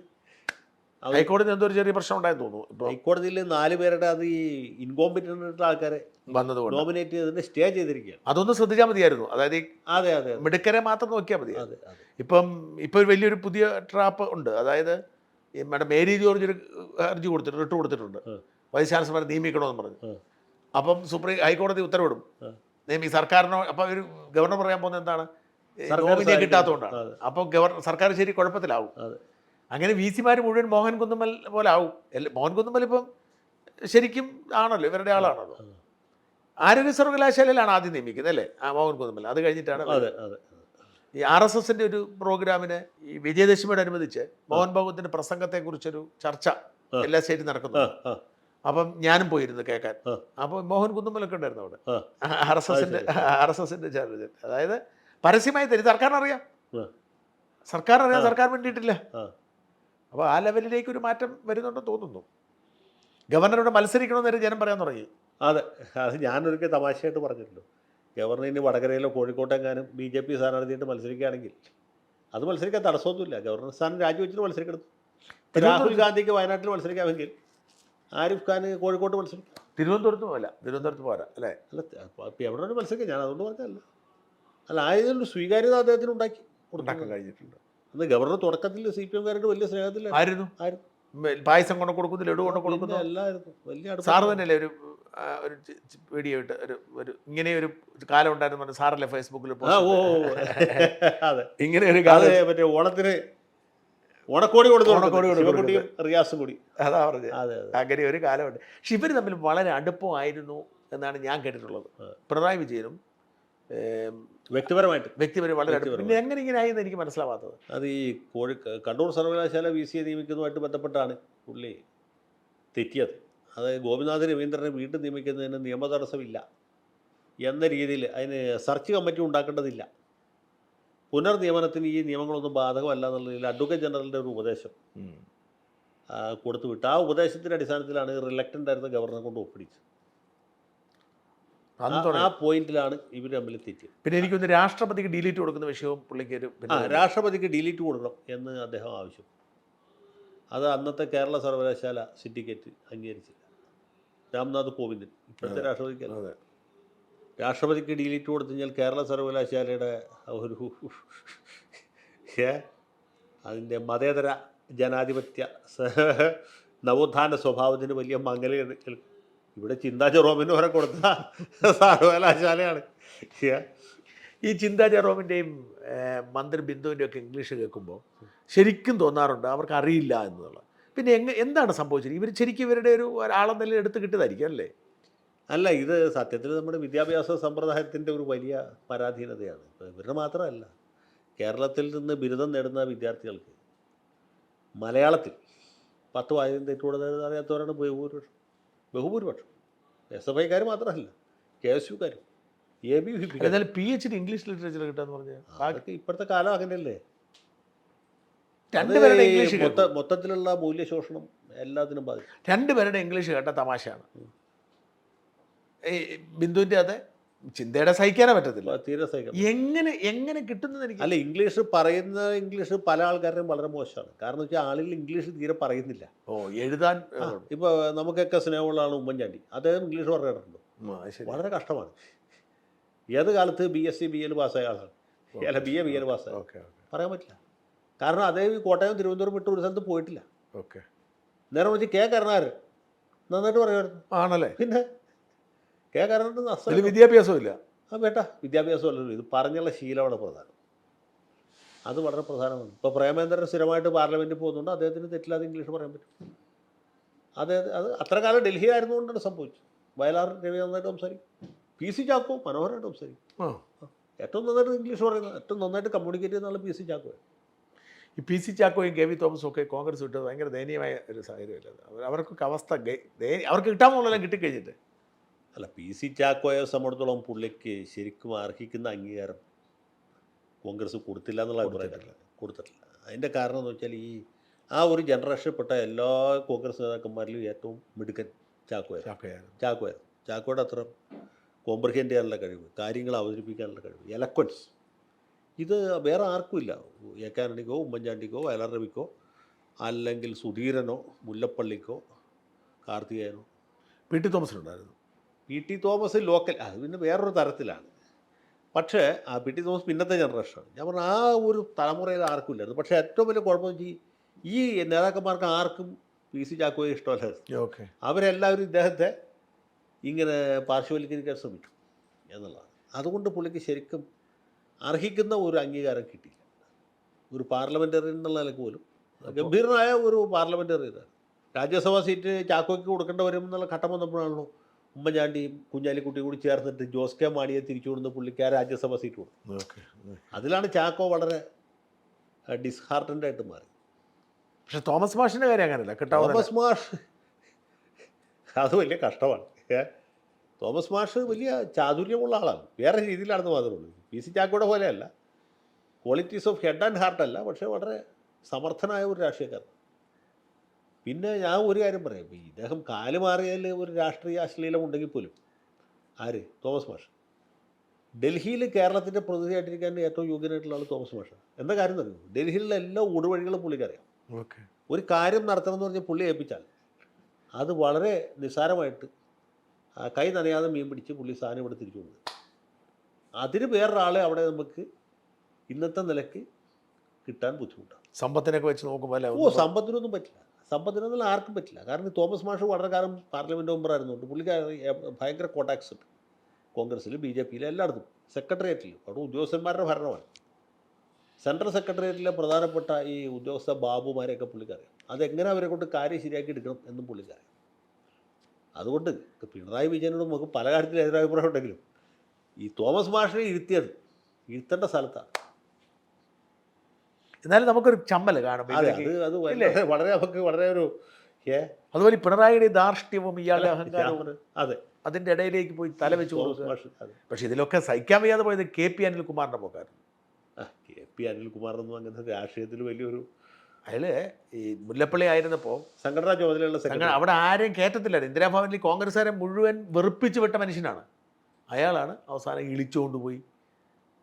S2: ഹൈക്കോടതി എന്തോ ഒരു ചെറിയ പ്രശ്നം ഉണ്ടായെന്ന് തോന്നുന്നു. ഇപ്പോൾ
S1: ഹൈക്കോടതിയിൽ 4 പേരുടെ അത് ഈ ഇൻകോമ്പിറ്റൻ്റ് ആൾക്കാരെ
S2: വന്നതുകൊണ്ട്
S1: നോമിനേറ്റ് ചെയ്തതിന് സ്റ്റേ ചെയ്തിരിക്കുകയാണ്.
S2: അതൊന്ന് ശ്രദ്ധിച്ചാൽ മതിയായിരുന്നു. അതായത്
S1: അതെ
S2: മിടുക്കരെ മാത്രം നോക്കിയാൽ മതി. ഇപ്പോൾ വലിയൊരു പുതിയ ട്രാപ്പ് ഉണ്ട്. അതായത് ഈ മാഡം മേരി ജോർജ് ഒരു ഹർജി കൊടുത്തിട്ടുണ്ട് വൈസ് ചാൻസലറെ നിയമിക്കണമെന്ന് പറഞ്ഞു. അപ്പം ഹൈക്കോടതി ഉത്തരവിടും നിയമി സർക്കാരിനോ. അപ്പം ഒരു ഗവർണർ പറയാൻ പോകുന്നത് എന്താണ്, നോമിനിയെ കിട്ടാത്തതുകൊണ്ടാണ്. അപ്പം സർക്കാർ ശരി കുഴപ്പത്തിലാവും. അങ്ങനെ VC-മാർ മുഴുവൻ മോഹൻ കുന്നുമ്മൽ പോലെ ആവും. മോഹൻ കുന്നുമ്മൽ ഇപ്പം ശരിക്കും ആണല്ലോ, ഇവരുടെ ആളാണല്ലോ. ആരോഗ്യ സർവകലാശാലയിലാണ് ആദ്യം നിയമിക്കുന്നത് അല്ലേ, മോഹൻ കുന്നുമ്മൽ. അത് കഴിഞ്ഞിട്ടാണ് ഈ RSSൻ്റെ ഒരു പ്രോഗ്രാമിന് ഈ വിജയദശമിയോടനുബന്ധിച്ച് മോഹൻ ഭഗവത്തിൻ്റെ പ്രസംഗത്തെക്കുറിച്ചൊരു ചർച്ച എല്ലാ സ്റ്റേറ്റിൽ നടക്കുന്നു. അപ്പം ഞാനും പോയിരുന്നു കേൾക്കാൻ. അപ്പോൾ മോഹൻ കുന്നുമ്മലൊക്കെ ഉണ്ടായിരുന്നു അവിടെ. RSSൻ്റെ ചാർജ്. അതായത് പരസ്യമായി തരും, സർക്കാരിനറിയാം. സർക്കാർ അറിയാൻ സർക്കാർ വേണ്ടിയിട്ടില്ല.
S1: ആ.
S2: അപ്പോൾ ആ ലെവലിലേക്ക് ഒരു മാറ്റം വരുന്നുണ്ടെന്ന് തോന്നുന്നു. ഗവർണറോട് മത്സരിക്കണമെന്നൊരു ജനം പറയാൻ തുടങ്ങി.
S1: അതെ, അത് ഞാനൊരിക്കൽ തമാശയായിട്ട് പറഞ്ഞിട്ടുള്ളൂ. ഗവർണർ ഇനി വടകരയിലോ കോഴിക്കോട്ടെങ്ങാനും BJP സ്ഥാനാർത്ഥിയായിട്ട് മത്സരിക്കുകയാണെങ്കിൽ അത് മത്സരിക്കാൻ തടസ്സമൊന്നുമില്ല. ഗവർണർ സ്ഥാനം രാജിവെച്ചിട്ട് മത്സരിക്കണം. രാഹുൽ ഗാന്ധിക്ക് വയനാട്ടിൽ മത്സരിക്കാമെങ്കിൽ ആരിഫ് ഖാന് കോഴിക്കോട്ട് മത്സരിക്കാം.
S2: തിരുവനന്തപുരത്ത് പോരാ അല്ലേ?
S1: അല്ല, അപ്പോൾ എവിടെ വേണമെങ്കിലും മത്സരിക്കാം. ഞാൻ അതുകൊണ്ട് പറഞ്ഞതല്ല. അല്ല, ആയതൊരു സ്വീകാര്യത അദ്ദേഹത്തിന് ഉണ്ടാക്കി
S2: ഉണ്ടാക്കാൻ കഴിഞ്ഞിട്ടുണ്ട്.
S1: അന്ന് ഗവർണർ തുടക്കത്തിൽ CPM-കാരുടെ വലിയ സ്നേഹത്തിലായിരുന്നു.
S2: ആയിരുന്നു. പായസം കൊണ്ട് കൊടുക്കുന്നു, ലഡു കൊണ്ട് കൊടുക്കുന്നു,
S1: എല്ലായിരുന്നു വലിയ അടുപ്പം.
S2: സാറ് തന്നെയല്ലേ ഒരു വീഡിയോ ഇട്ട് ഒരു ഇങ്ങനെ ഒരു കാലം ഉണ്ടായിരുന്നു പറഞ്ഞു, സാറല്ലേ ഫേസ്ബുക്കിൽ
S1: അതെ,
S2: ഇങ്ങനെ ഒരു
S1: അത്
S2: കാലം.
S1: മറ്റേ ഓണത്തിന് ഓണക്കോടി കൊടുത്തു,
S2: ഓണക്കോടി കൊടുത്തു.
S1: ശിവൻകുട്ടിയും റിയാസും കൂടി.
S2: അതാ പറഞ്ഞത്.
S1: അതെ,
S2: അങ്ങനെ ഒരു കാലമുണ്ട്. പക്ഷെ ഇവർ തമ്മിൽ വളരെ അടുപ്പമായിരുന്നു എന്നാണ് ഞാൻ കേട്ടിട്ടുള്ളത്. പിണറായി വിജയനും
S1: വ്യക്തിപരമായിട്ട്
S2: വളരെ അടുപ്പം. പിന്നെ എങ്ങനെ ഇങ്ങനെ ആയെന്ന് എനിക്ക് മനസ്സിലാവാത്തത്.
S1: അത് ഈ കണ്ണൂർ സർവകലാശാല VC നിയമിക്കുന്നതുമായിട്ട് ബന്ധപ്പെട്ടാണ് പുള്ളി തെറ്റിയത്. അത് ഗോപിനാഥ് രവീന്ദ്രനെ വീണ്ടും നിയമിക്കുന്നതിന് നിയമ തടസ്സമില്ല എന്ന രീതിയിൽ അതിന് സെർച്ച് കമ്മിറ്റി ഉണ്ടാക്കേണ്ടതില്ല, പുനർനിയമനത്തിന് ഈ നിയമങ്ങളൊന്നും ബാധകമല്ല എന്നുള്ളതിൽ അഡ്വക്കേറ്റ് ജനറലിൻ്റെ ഒരു ഉപദേശം കൊടുത്തു വിട്ടു. ആ ഉപദേശത്തിൻ്റെ അടിസ്ഥാനത്തിലാണ് റിലക്റ്റൻ്റ് ആയിരുന്ന ഗവർണറെ കൊണ്ട് ഒപ്പിടിച്ചത്. ആ പോയിന്റിലാണ് ഇവർ തമ്മിൽ തെറ്റിയത്.
S2: പിന്നെ എനിക്കൊന്ന് രാഷ്ട്രപതിക്ക് ഡിലീറ്റ് കൊടുക്കുന്ന വിഷയവും പുള്ളിക്ക് ഒരു
S1: രാഷ്ട്രപതിക്ക് ഡിലീറ്റ് കൊടുക്കണം എന്ന് അദ്ദേഹം ആവശ്യം. അത് അന്നത്തെ കേരള സർവകലാശാല സിൻഡിക്കേറ്റ് അംഗീകരിച്ചില്ല. രാംനാഥ് കോവിന്ദൻ ഇപ്പോഴത്തെ രാഷ്ട്രപതിക്ക് രാഷ്ട്രപതിക്ക് ഡിലീറ്റ് കൊടുത്തു കഴിഞ്ഞാൽ കേരള സർവകലാശാലയുടെ ഒരു അതിൻ്റെ മതേതര ജനാധിപത്യ നവോത്ഥാന സ്വഭാവത്തിന് വലിയ മംഗലം. ഇവിടെ ചിന്താ ജെറോമിന് വരെ കൊടുത്ത സർവകലാശാലയാണ്.
S2: ഈ ചിന്താ ജെറോമിൻ്റെയും മന്ത്രി ബിന്ദുവിൻ്റെയും ഒക്കെ ഇംഗ്ലീഷ് കേൾക്കുമ്പോൾ ശരിക്കും തോന്നാറുണ്ട് അവർക്ക് അറിയില്ല എന്നുള്ളത്. പിന്നെ എന്താണ് സംഭവിച്ചത്? ഇവർ ശരിക്കും ഇവരുടെ ഒരു ആളെന്ന നിലയിൽ എടുത്ത് കിട്ടിയതായിരിക്കും അല്ലേ?
S1: അല്ല, ഇത് സത്യത്തിൽ നമ്മുടെ വിദ്യാഭ്യാസ സമ്പ്രദായത്തിൻ്റെ ഒരു വലിയ പരാധീനതയാണ്. ഇപ്പോൾ ഇവരുടെ മാത്രമല്ല, കേരളത്തിൽ നിന്ന് ബിരുദം നേടുന്ന വിദ്യാർത്ഥികൾക്ക് മലയാളത്തിൽ 10 വാചകം തെറ്റുകൂടാതെ അറിയാത്തവരാണ് ബഹുഭൂരിപക്ഷം. SFIക്കാർ മാത്രമല്ല, KSUക്കാരും ABVP.
S2: എന്നാലും PhD ഇംഗ്ലീഷ് ലിറ്ററേച്ചർ കിട്ടാന്ന് പറഞ്ഞാൽ
S1: അതൊക്കെ ഇപ്പോഴത്തെ കാലം അങ്ങനെയല്ലേ.
S2: രണ്ടുപേരുടെ ഇംഗ്ലീഷ്
S1: മൊത്തത്തിലുള്ള മൂല്യശോഷണം എല്ലാത്തിനും ബാധിക്കും.
S2: രണ്ടുപേരുടെ ഇംഗ്ലീഷ് കേട്ട തമാശയാണ്. ഈ ബിന്ദുവിൻ്റെ അതെ ചിന്തയുടെ സഹിക്കാനേ പറ്റത്തില്ല,
S1: തീരെ സഹിക്കാം.
S2: എങ്ങനെ കിട്ടുന്നത് എനിക്ക്.
S1: അല്ല, ഇംഗ്ലീഷ് പല ആൾക്കാരുടെയും വളരെ മോശമാണ്. കാരണം വെച്ചാൽ ആളുകൾ ഇംഗ്ലീഷ് തീരെ പറയുന്നില്ല.
S2: എഴുതാൻ
S1: ഇപ്പോൾ നമുക്കൊക്കെ സ്നേഹമുള്ള ആൾ ഉമ്മൻചാണ്ടി, അദ്ദേഹം ഇംഗ്ലീഷ് പറയാറുണ്ട്. വളരെ കഷ്ടമാണ്. ഏത് കാലത്ത് BSc BL പാസ്സായ ആളാണ്, അല്ല BA BL പാസ്സായ, പറയാൻ പറ്റില്ല. കാരണം അദ്ദേഹം ഈ കോട്ടയം തിരുവനന്തപുരം വിട്ട് ഒരു സ്ഥലത്ത് പോയിട്ടില്ല. നേരെ വിളിച്ച് കരുണാകരൻ നന്നായിട്ട് പറയുമായിരുന്നു. ആണല്ലേ? പിന്നെ കരുണാകരൻ
S2: വിദ്യാഭ്യാസമില്ല.
S1: വിദ്യാഭ്യാസമല്ലല്ലോ, ഇത് പറഞ്ഞുള്ള ശീലമാണ് പ്രധാനം. അത് വളരെ പ്രധാനമാണ്. ഇപ്പോൾ പ്രേമേന്ദ്രൻ സ്ഥിരമായിട്ട് പാർലമെൻറ്റിൽ പോകുന്നുണ്ട്, അദ്ദേഹത്തിന് തെറ്റില്ലാതെ ഇംഗ്ലീഷ് പറയാൻ പറ്റും. അത് അത്ര കാലം ഡൽഹി ആയിരുന്നുകൊണ്ടാണ് സംഭവിച്ചത്. വയലാർ രവി നന്നായിട്ട് സംസാരിക്കും, PC ചാക്കോ മനോഹരമായിട്ട് സംസാരിക്കും. ഏറ്റവും നന്നായിട്ട് ഇംഗ്ലീഷ് പറയുന്നത്, ഏറ്റവും നന്നായിട്ട് കമ്മ്യൂണിക്കേറ്റ് ചെയ്യുന്ന PC ചാക്കോ.
S2: ഈ PC ചാക്കോയും KV തോമസും ഒക്കെ കോൺഗ്രസ് വിട്ടത് ഭയങ്കര ദയനീയമായ ഒരു സാഹചര്യമല്ല. അവർക്കൊക്കെ അവസ്ഥ അവർക്ക് കിട്ടാമെന്നുള്ളതെല്ലാം കിട്ടിക്കഴിഞ്ഞിട്ട്.
S1: അല്ല, PC ചാക്കോയെ സംബന്ധിച്ചിടത്തോളം പുള്ളിക്ക് ശരിക്കും അർഹിക്കുന്ന അംഗീകാരം കോൺഗ്രസ് കൊടുത്തില്ല എന്നുള്ള അഭിപ്രായത്തില്ല, കൊടുത്തിട്ടില്ല. അതിൻ്റെ കാരണം എന്ന് വെച്ചാൽ ആ ഒരു ജനറേഷനിൽപ്പെട്ട എല്ലാ കോൺഗ്രസ് നേതാക്കന്മാരിലും ഏറ്റവും മിടുക്കൻ ചാക്കോയായിരുന്നു. ചാക്കോയുടെ അത്ര കോംപ്രിഹെൻഡ് ചെയ്യാനുള്ള കഴിവ്, കാര്യങ്ങൾ അവതരിപ്പിക്കാനുള്ള കഴിവ്, എലക്വൻസ്, ഇത് വേറെ ആർക്കുമില്ല. AK ആന്റണിക്കോ ഉമ്മൻചാണ്ടിക്കോ വയലാർ രവിക്കോ അല്ലെങ്കിൽ സുധീരനോ മുല്ലപ്പള്ളിക്കോ കാർത്തികേയനോ.
S2: PT തോമസിനുണ്ടായിരുന്നു.
S1: PT തോമസ് ലോക്കൽ, അത് പിന്നെ വേറൊരു തരത്തിലാണ്. പക്ഷേ PT തോമസ് പിന്നത്തെ ജനറേഷനാണ്. ഞാൻ പറഞ്ഞ ആ ഒരു തലമുറയിൽ ആർക്കും ഇല്ലായിരുന്നു. പക്ഷേ ഏറ്റവും വലിയ കുഴപ്പമെന്ന് വെച്ചാൽ ഈ നേതാക്കന്മാർക്ക് ആർക്കും PC ചാക്കോയെ ഇഷ്ടമല്ലായിരുന്നു. അവരെല്ലാവരും ഇദ്ദേഹത്തെ ഇങ്ങനെ പാർശ്വവൽക്കരിക്കാൻ ശ്രമിച്ചു എന്നുള്ളതാണ്. അതുകൊണ്ട് പുള്ളിക്ക് ശരിക്കും അർഹിക്കുന്ന ഒരു അംഗീകാരം കിട്ടിയില്ല. ഒരു പാർലമെൻറ്ററിയൻ എന്നുള്ള നിലക്ക് പോലും ഗംഭീരനായ ഒരു പാർലമെൻറ്ററിയനാണ്. രാജ്യസഭാ സീറ്റ് ചാക്കോയ്ക്ക് കൊടുക്കേണ്ട വരും എന്നുള്ള ഘട്ടം വന്നപ്പോഴാണല്ലോ ഉമ്മൻചാണ്ടിയും കുഞ്ഞാലിക്കുട്ടിയും കൂടി ചേർന്നിട്ട് ജോസ് കെ മാണിയെ തിരിച്ചു കൊടുത്ത് പുള്ളിക്ക് ആ രാജ്യസഭാ സീറ്റ് കൊടുത്തു. അതിലാണ് ചാക്കോ വളരെ ഡിസ്ഹാർട്ടൻ്റായിട്ട് മാറി.
S2: പക്ഷെ തോമസ് മാഷിൻ്റെ കാര്യം അങ്ങനെയല്ല.
S1: തോമസ് മാഷ് അത് വലിയ കഷ്ടമാണ്. തോമസ് മാഷ് വലിയ ചാതുര്യമുള്ള ആളാണ്, വേറെ രീതിയിലാണെന്ന് മാത്രമേ ഉള്ളൂ. PC ചാക്കോയുടെ പോലെയല്ല, qualities of head and heart അല്ല, പക്ഷേ വളരെ സമർത്ഥനായ ഒരു രാഷ്ട്രീയക്കാരൻ. പിന്നെ ഞാൻ ഒരു കാര്യം പറയാം, ഇപ്പോൾ ഇദ്ദേഹം കാല് മാറിയതിൽ ഒരു രാഷ്ട്രീയ അശ്ലീലം ഉണ്ടെങ്കിൽ പോലും ആര്, തോമസ് മാഷ്, ഡൽഹിയിൽ കേരളത്തിൻ്റെ പ്രതിനിധിയായിട്ടിരിക്കാൻ ഏറ്റവും യോഗ്യനായിട്ടുള്ള ആൾ തോമസ് മാഷാണ്. എന്താ കാര്യം അറിയുമോ? ഡൽഹിയിലെ എല്ലാ ഊടുവഴികളും പുള്ളിക്കറിയാം.
S2: ഓക്കെ.
S1: ഒരു കാര്യം നടത്തണമെന്ന് പറഞ്ഞ് പുള്ളി ഏൽപ്പിച്ചാൽ അത് വളരെ നിസ്സാരമായിട്ട് കൈ നനയാതെ മീൻ പിടിച്ച് പുള്ളി സാധനം ഇവിടെ തിരിച്ചു കൊണ്ടു. അതിന് വേറൊരാളെ അവിടെ നമുക്ക് ഇന്നത്തെ നിലയ്ക്ക് കിട്ടാൻ ബുദ്ധിമുട്ടാണ്.
S2: സമ്പത്തിനൊക്കെ വെച്ച് നോക്കുമ്പോൾ അല്ലേ?
S1: സമ്പത്തിനൊന്നും പറ്റില്ല, സമ്പത്തിനൊന്നും ആർക്കും പറ്റില്ല. കാരണം തോമസ് മാഷ് വളരെ കാലം പാർലമെൻറ്റ് മെമ്പറായിരുന്നുകൊണ്ട് പുള്ളിക്ക് ഭയങ്കര കോട്ടാക്സ് ഉണ്ട്. കോൺഗ്രസ്സിൽ, ബി ജെ പിയിൽ, എല്ലായിടത്തും, സെക്രട്ടേറിയറ്റിൽ അവിടെ ഉദ്യോഗസ്ഥന്മാരുടെ ഭരണമാണ്. സെൻട്രൽ സെക്രട്ടേറിയറ്റിലെ പ്രധാനപ്പെട്ട ഈ ഉദ്യോഗസ്ഥ ബാബുമാരെയൊക്കെ പുള്ളിക്കറിയാം. അതെങ്ങനെ അവരെ കൊണ്ട് കാര്യം ശരിയാക്കി എടുക്കണം എന്നും പുള്ളിക്കറിയാം. അതുകൊണ്ട് പിണറായി വിജയനോട് നമുക്ക് പല കാര്യത്തിലും എതിരഭിപ്രായം ഉണ്ടെങ്കിലും ഈ തോമസ് മാഷിനെ ഇരുത്തേണ്ട സ്ഥലത്താണ്.
S2: എന്നാലും നമുക്കൊരു ചമ്മൽ കാണും.
S1: അത് വളരെ നമുക്ക് വളരെ ഒരു
S2: അതുപോലെ പിണറായിയുടെ ധാർഷ്ട്യവും ഇയാളുടെ അഹങ്കാരവും
S1: അതെ
S2: അതിൻ്റെ ഇടയിലേക്ക് പോയി തല വെച്ച് കൊടുക്കുക. പക്ഷെ ഇതിലൊക്കെ സഹിക്കാൻ വയ്യാതെ പോയത് KP അനിൽകുമാറിൻ്റെ പോക്കായിരുന്നു.
S1: KP അനിൽകുമാറൊന്നും അങ്ങനെ രാഷ്ട്രീയത്തിൽ വലിയൊരു,
S2: അയാൾ ഈ മുല്ലപ്പള്ളി ആയിരുന്നപ്പോൾ
S1: സംഘടനാ ചുമതലയുള്ള
S2: അവിടെ ആരെയും കയറ്റത്തില്ലായിരുന്നു. ഇന്ദിരാഭവനിൽ കോൺഗ്രസ്സുകാരെ മുഴുവൻ വെറുപ്പിച്ച് വിട്ട മനുഷ്യനാണ്. അയാളാണ് അവസാനം ഇളിച്ചുകൊണ്ടുപോയി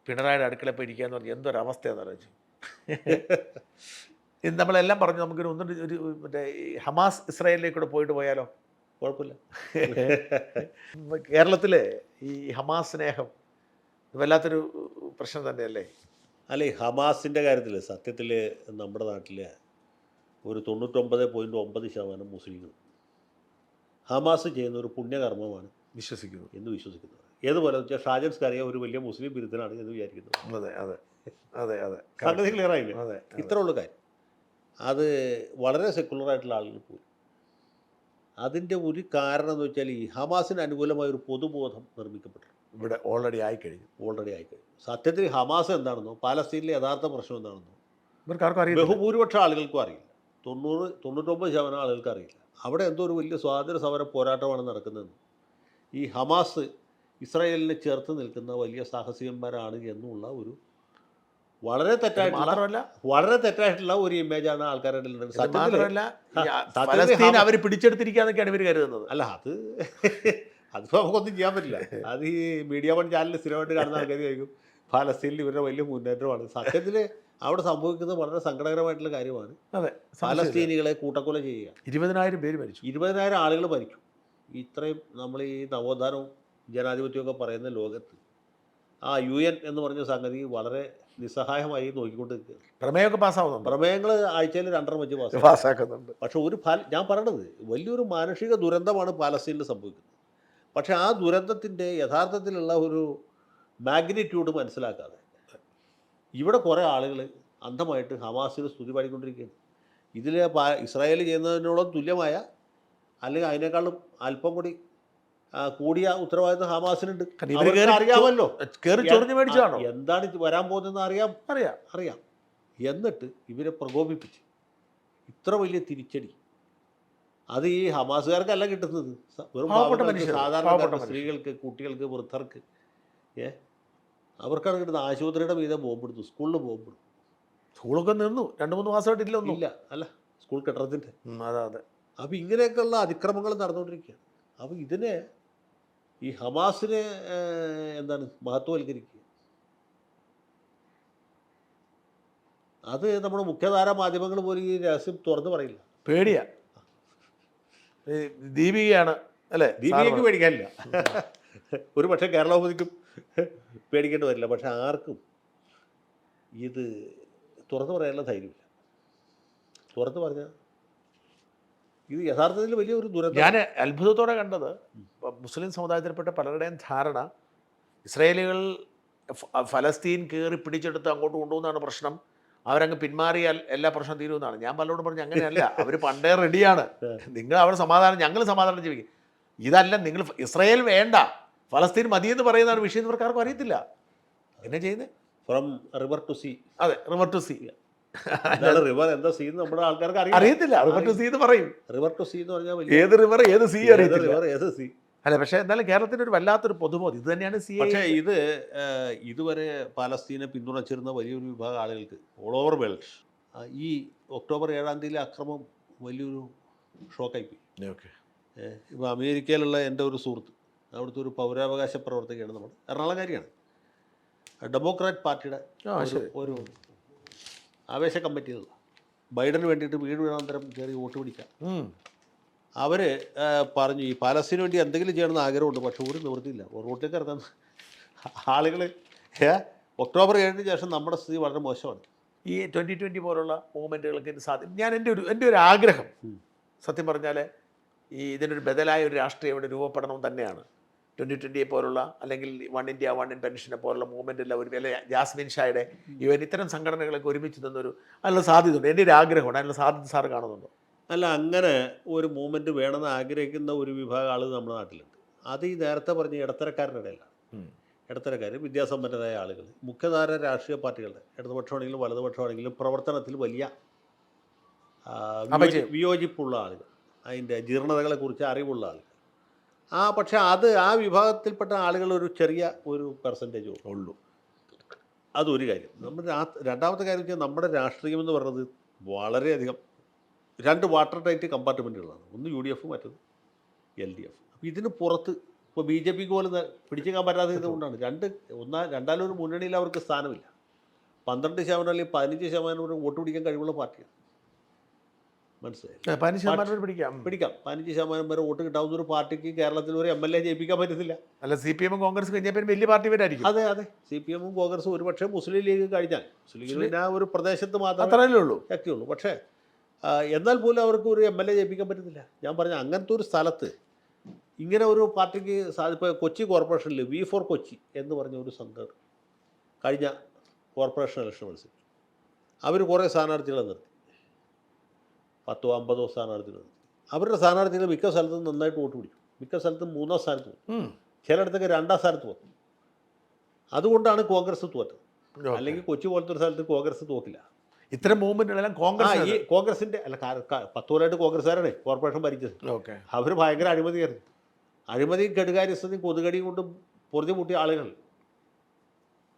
S2: പിണറായിയുടെ അടുക്കളയിൽ പോയി ഇരിക്കുക എന്ന് പറഞ്ഞാൽ എന്തൊരവസ്ഥയാണെന്ന് അറിയിച്ചു. ഇത് നമ്മളെല്ലാം പറഞ്ഞു നമുക്കൊരു ഒരു മറ്റേ ഹമാസ് ഇസ്രായേലിലേക്കൂടെ പോയിട്ട് പോയാലോ?
S1: കുഴപ്പമില്ല.
S2: കേരളത്തിൽ ഈ ഹമാസ് സ്നേഹം വല്ലാത്തൊരു പ്രശ്നം തന്നെയല്ലേ?
S1: അല്ല, ഈ ഹമാസിൻ്റെ കാര്യത്തിൽ സത്യത്തിൽ നമ്മുടെ നാട്ടിൽ ഒരു 99.9% മുസ്ലിങ്ങൾ ഹമാസ് ചെയ്യുന്ന ഒരു പുണ്യകർമ്മമാണ്
S2: വിശ്വസിക്കുന്നു
S1: എന്ന് വിശ്വസിക്കുന്നത്. ഏതുപോലെ വെച്ചാൽ ഷാജൻ സ്കറിയ ഒരു വലിയ മുസ്ലിം ബിരുദനാണ് എന്ന് വിചാരിക്കുന്നത്.
S2: അതെ അതെ അതെ അതെ
S1: സംഗതി ക്ലിയറായില്ലേ?
S2: അതെ,
S1: ഇത്ര ഉള്ള കാര്യം. അത് വളരെ സെക്കുലറായിട്ടുള്ള ആളുകൾ പോലും. അതിൻ്റെ ഒരു കാരണം എന്ന് വെച്ചാൽ ഈ ഹമാസിന് അനുകൂലമായ ഒരു പൊതുബോധം നിർമ്മിക്കപ്പെട്ടു
S2: ഇവിടെ ഓൾറെഡി ആയിക്കഴിഞ്ഞു.
S1: സത്യത്തിൽ ഹമാസ് എന്താണെന്നോ പാലസ്തീനിലെ യഥാർത്ഥ പ്രശ്നം എന്താണെന്നോ
S2: ഇവർക്കാർക്കും അറിയില്ല.
S1: ബഹുഭൂരിപക്ഷം ആളുകൾക്കും അറിയില്ല. 99% ആളുകൾക്ക് അറിയില്ല. അവിടെ എന്തോ ഒരു വലിയ സ്വാതന്ത്ര്യ സമര പോരാട്ടമാണ് നടക്കുന്നതെന്ന്, ഈ ഹമാസ് ഇസ്രായേലിനെ ചേർത്ത് നിൽക്കുന്ന വലിയ സാഹസികന്മാരാണ് എന്നുള്ള ഒരു വളരെ തെറ്റായിട്ടുള്ള ഒരു ഇമേജാണ് ആൾക്കാരുടെ
S2: അവർ പിടിച്ചെടുത്തിരിക്കാന്നൊക്കെയാണ് ഇവർ കരുതുന്നത്.
S1: അല്ല, അതിപ്പോൾ നമുക്കൊന്നും ചെയ്യാൻ പറ്റില്ല. അത് ഈ മീഡിയ വൺ ചാനലിൽ സ്ഥിരമായിട്ട് കാണുന്ന ആൾക്കാർ കഴിക്കും ഫലസ്തീനിൽ ഇവരുടെ വലിയ മുന്നേറ്റമാണ്. സത്യത്തിൽ അവിടെ സംഭവിക്കുന്നത് വളരെ സങ്കടകരമായിട്ടുള്ള കാര്യമാണ്.
S2: അതെ,
S1: ഫലസ്തീനികളെ കൂട്ടക്കൊല ചെയ്യുക.
S2: 20,000 പേര് മരിച്ചു.
S1: 20,000 ആളുകൾ മരിച്ചു. ഇത്രയും നമ്മൾ ഈ നവോത്ഥാനവും ജനാധിപത്യമൊക്കെ പറയുന്ന ലോകത്ത് UN എന്ന് പറഞ്ഞ സംഗതി വളരെ നിസ്സഹായമായി നോക്കിക്കൊണ്ട് നിൽക്കുക.
S2: പ്രമേയമൊക്കെ പാസ്സാവുന്നുണ്ട്.
S1: പ്രമേയങ്ങൾ ആഴ്ചയിൽ 2 വെച്ച്
S2: പാസ്സാക്കുന്നുണ്ട്.
S1: പക്ഷെ ഞാൻ പറയണത് വലിയൊരു മാനുഷിക ദുരന്തമാണ് പാലസ്തീനിൽ സംഭവിക്കുന്നത്. പക്ഷെ ആ ദുരന്തത്തിൻ്റെ യഥാർത്ഥത്തിലുള്ള ഒരു മാഗ്നിറ്റ്യൂഡ് മനസ്സിലാക്കാതെ ഇവിടെ കുറേ ആളുകൾ അന്ധമായിട്ട് ഹമാസിന് സ്തുതി പാടിക്കൊണ്ടിരിക്കുകയാണ്. ഇതിൽ ഇസ്രായേൽ ചെയ്യുന്നതിനോളം തുല്യമായ അല്ലെങ്കിൽ അതിനേക്കാളും അല്പം കൂടി കൂടിയ ഉത്തരവാദിത്വം ഹമാസിനുണ്ട്. അറിയാമല്ലോ എന്താണ് വരാൻ പോകുന്നതെന്ന് അറിയാം. എന്നിട്ട് ഇവരെ പ്രകോപിപ്പിച്ച് ഇത്ര വലിയ തിരിച്ചടി അത് ഈ ഹമാസുകാർക്കല്ല കിട്ടുന്നത്. വെറും സാധാരണ സ്ത്രീകൾക്ക്, കുട്ടികൾക്ക്, വൃദ്ധർക്ക്, അവർക്കാണ് കിട്ടുന്നത്. ആശുപത്രിയുടെ മീതെ ബോംബിടുന്നു, സ്കൂളിൽ ബോംബിടും.
S2: സ്കൂളൊക്കെ നിന്നു 2-3 മാസമായിട്ടില്ല.
S1: ഇല്ല, അല്ല, സ്കൂൾ കെട്ടിടത്തിൻ്റെ.
S2: അതെ.
S1: അപ്പോൾ ഇങ്ങനെയൊക്കെയുള്ള അതിക്രമങ്ങൾ നടന്നുകൊണ്ടിരിക്കുകയാണ്. അപ്പോൾ ഇതിനെ ഈ ഹമാസിനെ മഹത്വവൽക്കരിക്കുക, അത് നമ്മുടെ മുഖ്യധാര മാധ്യമങ്ങൾ പോലും ഈ രഹസ്യം തുറന്ന് പറയില്ല.
S2: പേടിയാ. ദീപികയാണ് അല്ലേ?
S1: ദീപികയ്ക്ക് പേടിക്കാനില്ല. ഒരു പക്ഷേ കേരളമോദിക്കും പേടിക്കേണ്ടി വരില്ല. പക്ഷെ ആർക്കും ഇത് തുറന്നു പറയാനുള്ള ധൈര്യമില്ല. തുറന്നു പറഞ്ഞാൽ ഇത് യഥാർത്ഥത്തിൽ വലിയൊരു ദുരന്തം.
S2: ഞാൻ അത്ഭുതത്തോടെ കണ്ടത് മുസ്ലിം സമുദായത്തിൽപ്പെട്ട പലരുടെയും ധാരണ ഇസ്രായേലികൾ ഫലസ്തീൻ കയറി പിടിച്ചെടുത്ത് അങ്ങോട്ട് കൊണ്ടുപോകുന്നതാണ് പ്രശ്നം, അവരങ്ങ് പിന്മാറിയാൽ എല്ലാ പ്രശ്നം തീരുമെന്നാണ്. ഞാൻ പലരോടും പറഞ്ഞു അങ്ങനെയല്ല, അവർ പണ്ടേ റെഡിയാണ്, നിങ്ങൾ അവിടെ സമാധാനം, ഞങ്ങൾ സമാധാനം ജീവിക്കും. ഇതല്ല, നിങ്ങൾ ഇസ്രായേൽ വേണ്ട, ഫലസ്തീൻ മതിയെന്ന് പറയുന്നതാണ് വിഷയം. ഇവർക്കാർക്കും അറിയത്തില്ല എന്നെ ചെയ്യുന്നത്.
S1: From river to sea.
S2: അതെ, റിവർ ടു സീ.
S1: റിവർ എന്താ സീ നമ്മുടെ ആൾക്കാർക്ക്
S2: അറിയത്തില്ല. റിവർ ടു സീ എന്ന് പറയും.
S1: റിവർ ടു സീ എന്ന് പറഞ്ഞാൽ
S2: ഏത് റിവർ ഏത് സീ അറിയത്തില്ല.
S1: ഏത് സീ
S2: അല്ല, പക്ഷേ എന്നാലും കേരളത്തിൻ്റെ ഒരു വല്ലാത്തൊരു പൊതുബോധം ഇത് തന്നെയാണ്
S1: പക്ഷേ ഇത് ഇതുവരെ പാലസ്തീനെ പിന്തുണച്ചിരുന്ന വലിയൊരു വിഭാഗം ആളുകൾക്ക് ഓൾ ഓവർ വേൾഡ് ഈ ഒക്ടോബർ 7-ാം തീയതിയിലെ അക്രമം വലിയൊരു ഷോക്കായിപ്പോയി.
S2: ഓക്കെ.
S1: ഇപ്പോൾ അമേരിക്കയിലുള്ള എൻ്റെ ഒരു സുഹൃത്ത്, അവിടുത്തെ ഒരു പൗരാവകാശ പ്രവർത്തകയാണ്, നമ്മൾ എറണാകുളംകാരിയാണ്, ഡെമോക്രാറ്റ് പാർട്ടിയുടെ ഒരു ആവേശ കമ്മിറ്റിയിലുള്ള ബൈഡന് വേണ്ടിയിട്ട് വീട് വീടാന്തരം കയറി വോട്ട് പിടിക്കാം. അവർ പറഞ്ഞു ഈ പാലസ്തീന് വേണ്ടി എന്തെങ്കിലും ചെയ്യണമെന്ന് ആഗ്രഹമുണ്ട്, പക്ഷേ ഒരു നിവൃത്തിയില്ല, റോട്ടിലേക്ക് ഇറങ്ങാൻ ആളുകൾ. ഒക്ടോബർ 7-ന് ശേഷം നമ്മുടെ സ്ഥിതി വളരെ മോശമാണ്.
S2: ഈ 2020 പോലുള്ള മൂവ്മെൻറ്റുകൾക്ക് ഇത് സാധ്യത ഞാൻ എൻ്റെ ഒരു ആഗ്രഹം സത്യം പറഞ്ഞാൽ ഈ ഇതിനൊരു ബദലായ ഒരു രാഷ്ട്രീയം ഇവിടെ രൂപപ്പെടണം തന്നെയാണ്. 2020 പോലുള്ള അല്ലെങ്കിൽ വൺ ഇന്ത്യ വൺ ഇൻ പെൻഷനെ പോലുള്ള മൂവ്മെൻറ്റില്ല ഒരു വില ജാസ്മിൻ ഷായുടെ ഇത്തരം സംഘടനകളൊക്കെ ഒരുമിച്ച് തന്നൊരു അതിനുള്ള സാധ്യതയുണ്ട്. എൻ്റെ ഒരു ആഗ്രഹമാണ്. അതിനുള്ള സാധ്യത സാറ് കാണുന്നുണ്ടോ?
S1: അല്ല, അങ്ങനെ ഒരു മൂവ്മെൻറ്റ് വേണമെന്ന് ആഗ്രഹിക്കുന്ന ഒരു വിഭാഗം ആൾ നമ്മുടെ നാട്ടിലുണ്ട്. അത് ഈ നേരത്തെ പറഞ്ഞ ഇടത്തരക്കാരുടെ ഇടയിലാണ്. ഇടത്തരക്കാർ, വിദ്യാസമ്പന്നരായ ആളുകൾ, മുഖ്യധാര രാഷ്ട്രീയ പാർട്ടികളുടെ ഇടതുപക്ഷമാണെങ്കിലും വലതുപക്ഷമാണെങ്കിലും പ്രവർത്തനത്തിൽ വലിയ വിയോജിപ്പുള്ള ആളുകൾ, അതിൻ്റെ ജീർണതകളെക്കുറിച്ച് അറിവുള്ള ആളുകൾ. പക്ഷേ ആ വിഭാഗത്തിൽപ്പെട്ട ആളുകൾ ഒരു ചെറിയ ഒരു പെർസെൻറ്റേജ് ഉള്ളൂ. അതൊരു കാര്യം. രണ്ടാമത്തെ കാര്യം വെച്ചാൽ നമ്മുടെ രാഷ്ട്രീയം എന്ന് പറയുന്നത് വളരെയധികം 2 വാട്ടർ ടൈറ്റ് കമ്പാർട്ട്മെൻറ്റുകളാണ്. ഒന്ന് UDF, മറ്റത് LDF. അപ്പോൾ ഇതിന് പുറത്ത് ഇപ്പോൾ BJPക്ക് പോലും പിടിച്ചേക്കാൻ പറ്റാത്തത് കൊണ്ടാണ്. രണ്ടാലും ഒരു മുന്നണിയിൽ അവർക്ക് സ്ഥാനമില്ല. 12% അല്ലെങ്കിൽ 15% വോട്ട് പിടിക്കാൻ കഴിവുള്ള പാർട്ടിയാണ്. മനസ്സിലായി?
S2: 15% പിടിക്കാം.
S1: 15% വരെ വോട്ട് കിട്ടാവുന്ന ഒരു പാർട്ടിക്ക് കേരളത്തിൽ ഒരു MLA ജയിപ്പിക്കാൻ പറ്റത്തില്ല.
S2: അല്ല, CPM കോൺഗ്രസ് കഴിഞ്ഞാൽ വലിയ പാർട്ടി വരായിരിക്കും.
S1: അതെ, CPM കോൺഗ്രസും ഒരുപക്ഷെ മുസ്ലിം ലീഗ് കഴിഞ്ഞാൽ, മുസ്ലിം ലീഗിന് ആ ഒരു പ്രദേശത്ത് മാത്രമേ ശക്തിയുള്ളൂ. പക്ഷേ എന്നാൽ പോലും അവർക്ക് ഒരു MLA ജയിപ്പിക്കാൻ പറ്റത്തില്ല. ഞാൻ പറഞ്ഞ അങ്ങനത്തെ ഒരു സ്ഥലത്ത് ഇങ്ങനെ ഒരു പാർട്ടിക്ക് ഇപ്പോൾ കൊച്ചി കോർപ്പറേഷനിൽ V4 കൊച്ചി എന്ന് പറഞ്ഞ ഒരു സംഘം കഴിഞ്ഞ കോർപ്പറേഷൻ ഇലക്ഷൻ മത്സരിച്ചു. അവർ കുറേ സ്ഥാനാർത്ഥികളെ നിർത്തി, 10-50 സ്ഥാനാർത്ഥികൾ നിർത്തി. അവരുടെ സ്ഥാനാർത്ഥികൾ മിക്ക സ്ഥലത്തും നന്നായിട്ട് വോട്ട് പിടിച്ചു. മിക്ക സ്ഥലത്തും 3-ാം സ്ഥാനത്ത് പോകും, ചിലയിടത്തൊക്കെ 2-ാം സ്ഥാനത്ത് പോകും. അതുകൊണ്ടാണ് കോൺഗ്രസ് തോറ്റത്. അല്ലെങ്കിൽ കൊച്ചി പോലത്തെ ഒരു സ്ഥലത്ത് കോൺഗ്രസ് തോക്കില്ല.
S2: ഇത്തരം മൂവ്മെൻറ്റുകളെല്ലാം
S1: കോൺഗ്രസിൻ്റെ അല്ല, 10 കൊല്ലമായിട്ട് കോൺഗ്രസ്സുകാരാണ് കോർപ്പറേഷൻ ഭരിച്ചത്. അവർ ഭയങ്കര അഴിമതിയായിരുന്നു. അഴിമതിയും കെടുകാര്യസ്ഥതയും കൊതുകടിയും കൊണ്ട് പൊറുതി മുട്ടിയ ആളുകൾ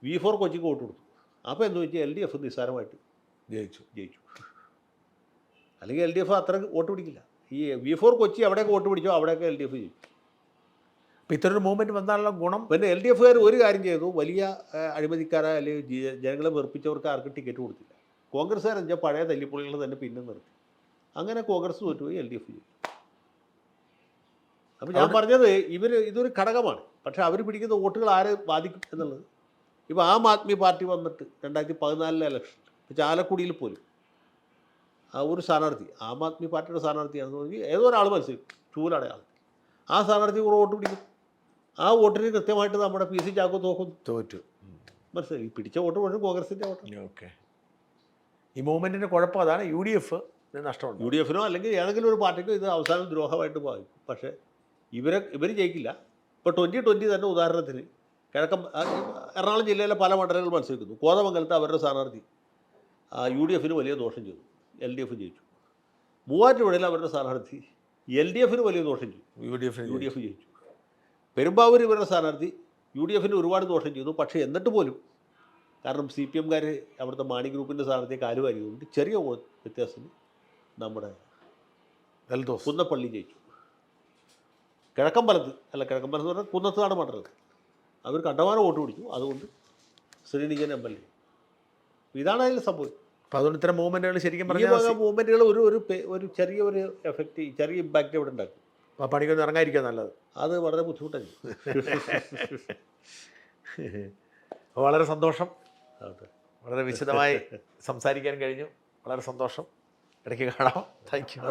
S1: V4 കൊച്ചിക്ക് വോട്ട് കൊടുത്തു. അപ്പോൾ എന്ന് വെച്ചാൽ LDF നിസ്സാരമായിട്ട് ജയിച്ചു. അല്ലെങ്കിൽ LDF അത്ര വോട്ട് പിടിക്കില്ല. ഈ V4 കൊച്ചി എവിടെയൊക്കെ വോട്ട് പിടിച്ചോ അവിടെയൊക്കെ LDF ജയിച്ചു.
S2: അപ്പോൾ ഇത്തരം മൂവ്മെൻറ്റ് വന്നാലുള്ള ഗുണം,
S1: പിന്നെ LDFകാർ ഒരു കാര്യം ചെയ്തു, വലിയ അഴിമതിക്കാരായ അല്ലെങ്കിൽ ജനങ്ങളെ വെറുപ്പിച്ചവർക്ക് ആർക്കും ടിക്കറ്റ് കൊടുത്തില്ല. കോൺഗ്രസ്സുകാരെന്ന് വെച്ചാൽ പഴയ തല്ലിപ്പൊളികൾ തന്നെ പിന്നെ നിർത്തി. അങ്ങനെ കോൺഗ്രസ് തോറ്റുപോയി, LDF ജയിച്ചു. അപ്പോൾ ഞാൻ പറഞ്ഞത് ഇതൊരു ഘടകമാണ്. പക്ഷേ അവർ പിടിക്കുന്ന വോട്ടുകൾ ആരെ ബാധിക്കും എന്നുള്ളത്. ഇപ്പോൾ ആം ആദ്മി പാർട്ടി വന്നിട്ട് 2014 ഇലക്ഷൻ, ഇപ്പോൾ ചാലക്കുടിയിൽ പോലും ഒരു സ്ഥാനാർത്ഥി, ആം ആദ്മി പാർട്ടിയുടെ സ്ഥാനാർത്ഥിയാണെന്ന് പറഞ്ഞാൽ ഏതോ ഒരാൾ മത്സരിക്കും, ചൂലടെ ആൾ. ആ സ്ഥാനാർത്ഥി കൂടെ വോട്ട് പിടിക്കും. ആ വോട്ടിന് കൃത്യമായിട്ട് നമ്മുടെ PC ചാക്കോ തോറ്റു. മനസ്സിലായി? പിടിച്ച വോട്ട് മുഴുവൻ കോൺഗ്രസിൻ്റെ വോട്ടാണ്.
S2: ഓക്കെ. ഈ മൂവ്മെൻറ്റിൻ്റെ കുഴപ്പം അതാണ്, UDF നഷ്ടമുണ്ട്.
S1: UDFനോ അല്ലെങ്കിൽ ഏതെങ്കിലും ഒരു പാർട്ടിക്കോ ഇത് അവസാനം ദ്രോഹമായിട്ട് ഭാവിക്കും. പക്ഷേ ഇവർ ജയിക്കില്ല. ഇപ്പോൾ 2020 തന്നെ ഉദാഹരണത്തിന് എറണാകുളം ജില്ലയിലെ പല മണ്ഡലങ്ങൾ മത്സരിക്കുന്നു. കോതമംഗലത്ത് അവരുടെ സ്ഥാനാർത്ഥി UDFന് വലിയ ദോഷം ചെയ്തു, LDF ജയിച്ചു. മൂവാറ്റുപുഴയിൽ അവരുടെ സ്ഥാനാർത്ഥി LDFന് വലിയ ദോഷം ചെയ്തു, UDF ജയിച്ചു. പെരുമ്പാവൂർ ഇവരുടെ സ്ഥാനാർത്ഥി UDFന് ഒരുപാട് ദോഷം ചെയ്തു. പക്ഷേ എന്നിട്ട് പോലും, കാരണം CPMകാർ അവിടുത്തെ മാണി ഗ്രൂപ്പിൻ്റെ സ്ഥാനാർത്ഥിയെ കാലുവാരിയതുകൊണ്ട് ചെറിയ വ്യത്യാസത്തിന് നമ്മുടെ കുന്നപ്പള്ളി ജയിച്ചു. കിഴക്കമ്പലത്ത് എന്ന് പറഞ്ഞാൽ കുന്നത്താണ് മണ്ഡലത്തിൽ അവർ കണ്ടമാനം വോട്ട് പിടിച്ചു. അതുകൊണ്ട് ശ്രീനിജൻ MLA. ഇതാണ് അതിൽ സംഭവിച്ചത്.
S2: അപ്പോൾ അതുകൊണ്ട് ഇത്തരം മൂവ്മെൻറ്റുകൾ ശരിക്കും പറഞ്ഞാൽ
S1: മൂവ്മെൻറ്റുകൾ ഒരു ചെറിയൊരു എഫക്റ്റ്, ചെറിയ ഇമ്പാക്റ്റ് ഇവിടെ ഉണ്ടാക്കും.
S2: ആ പണിക്കൊന്നും ഇറങ്ങാതിരിക്കുക നല്ലത്.
S1: അത് വളരെ ബുദ്ധിമുട്ടാണ്.
S2: വളരെ സന്തോഷം, വളരെ വിശദമായി സംസാരിക്കാൻ കഴിഞ്ഞു. വളരെ സന്തോഷം. ഇടയ്ക്ക് കാണാം. Thank you.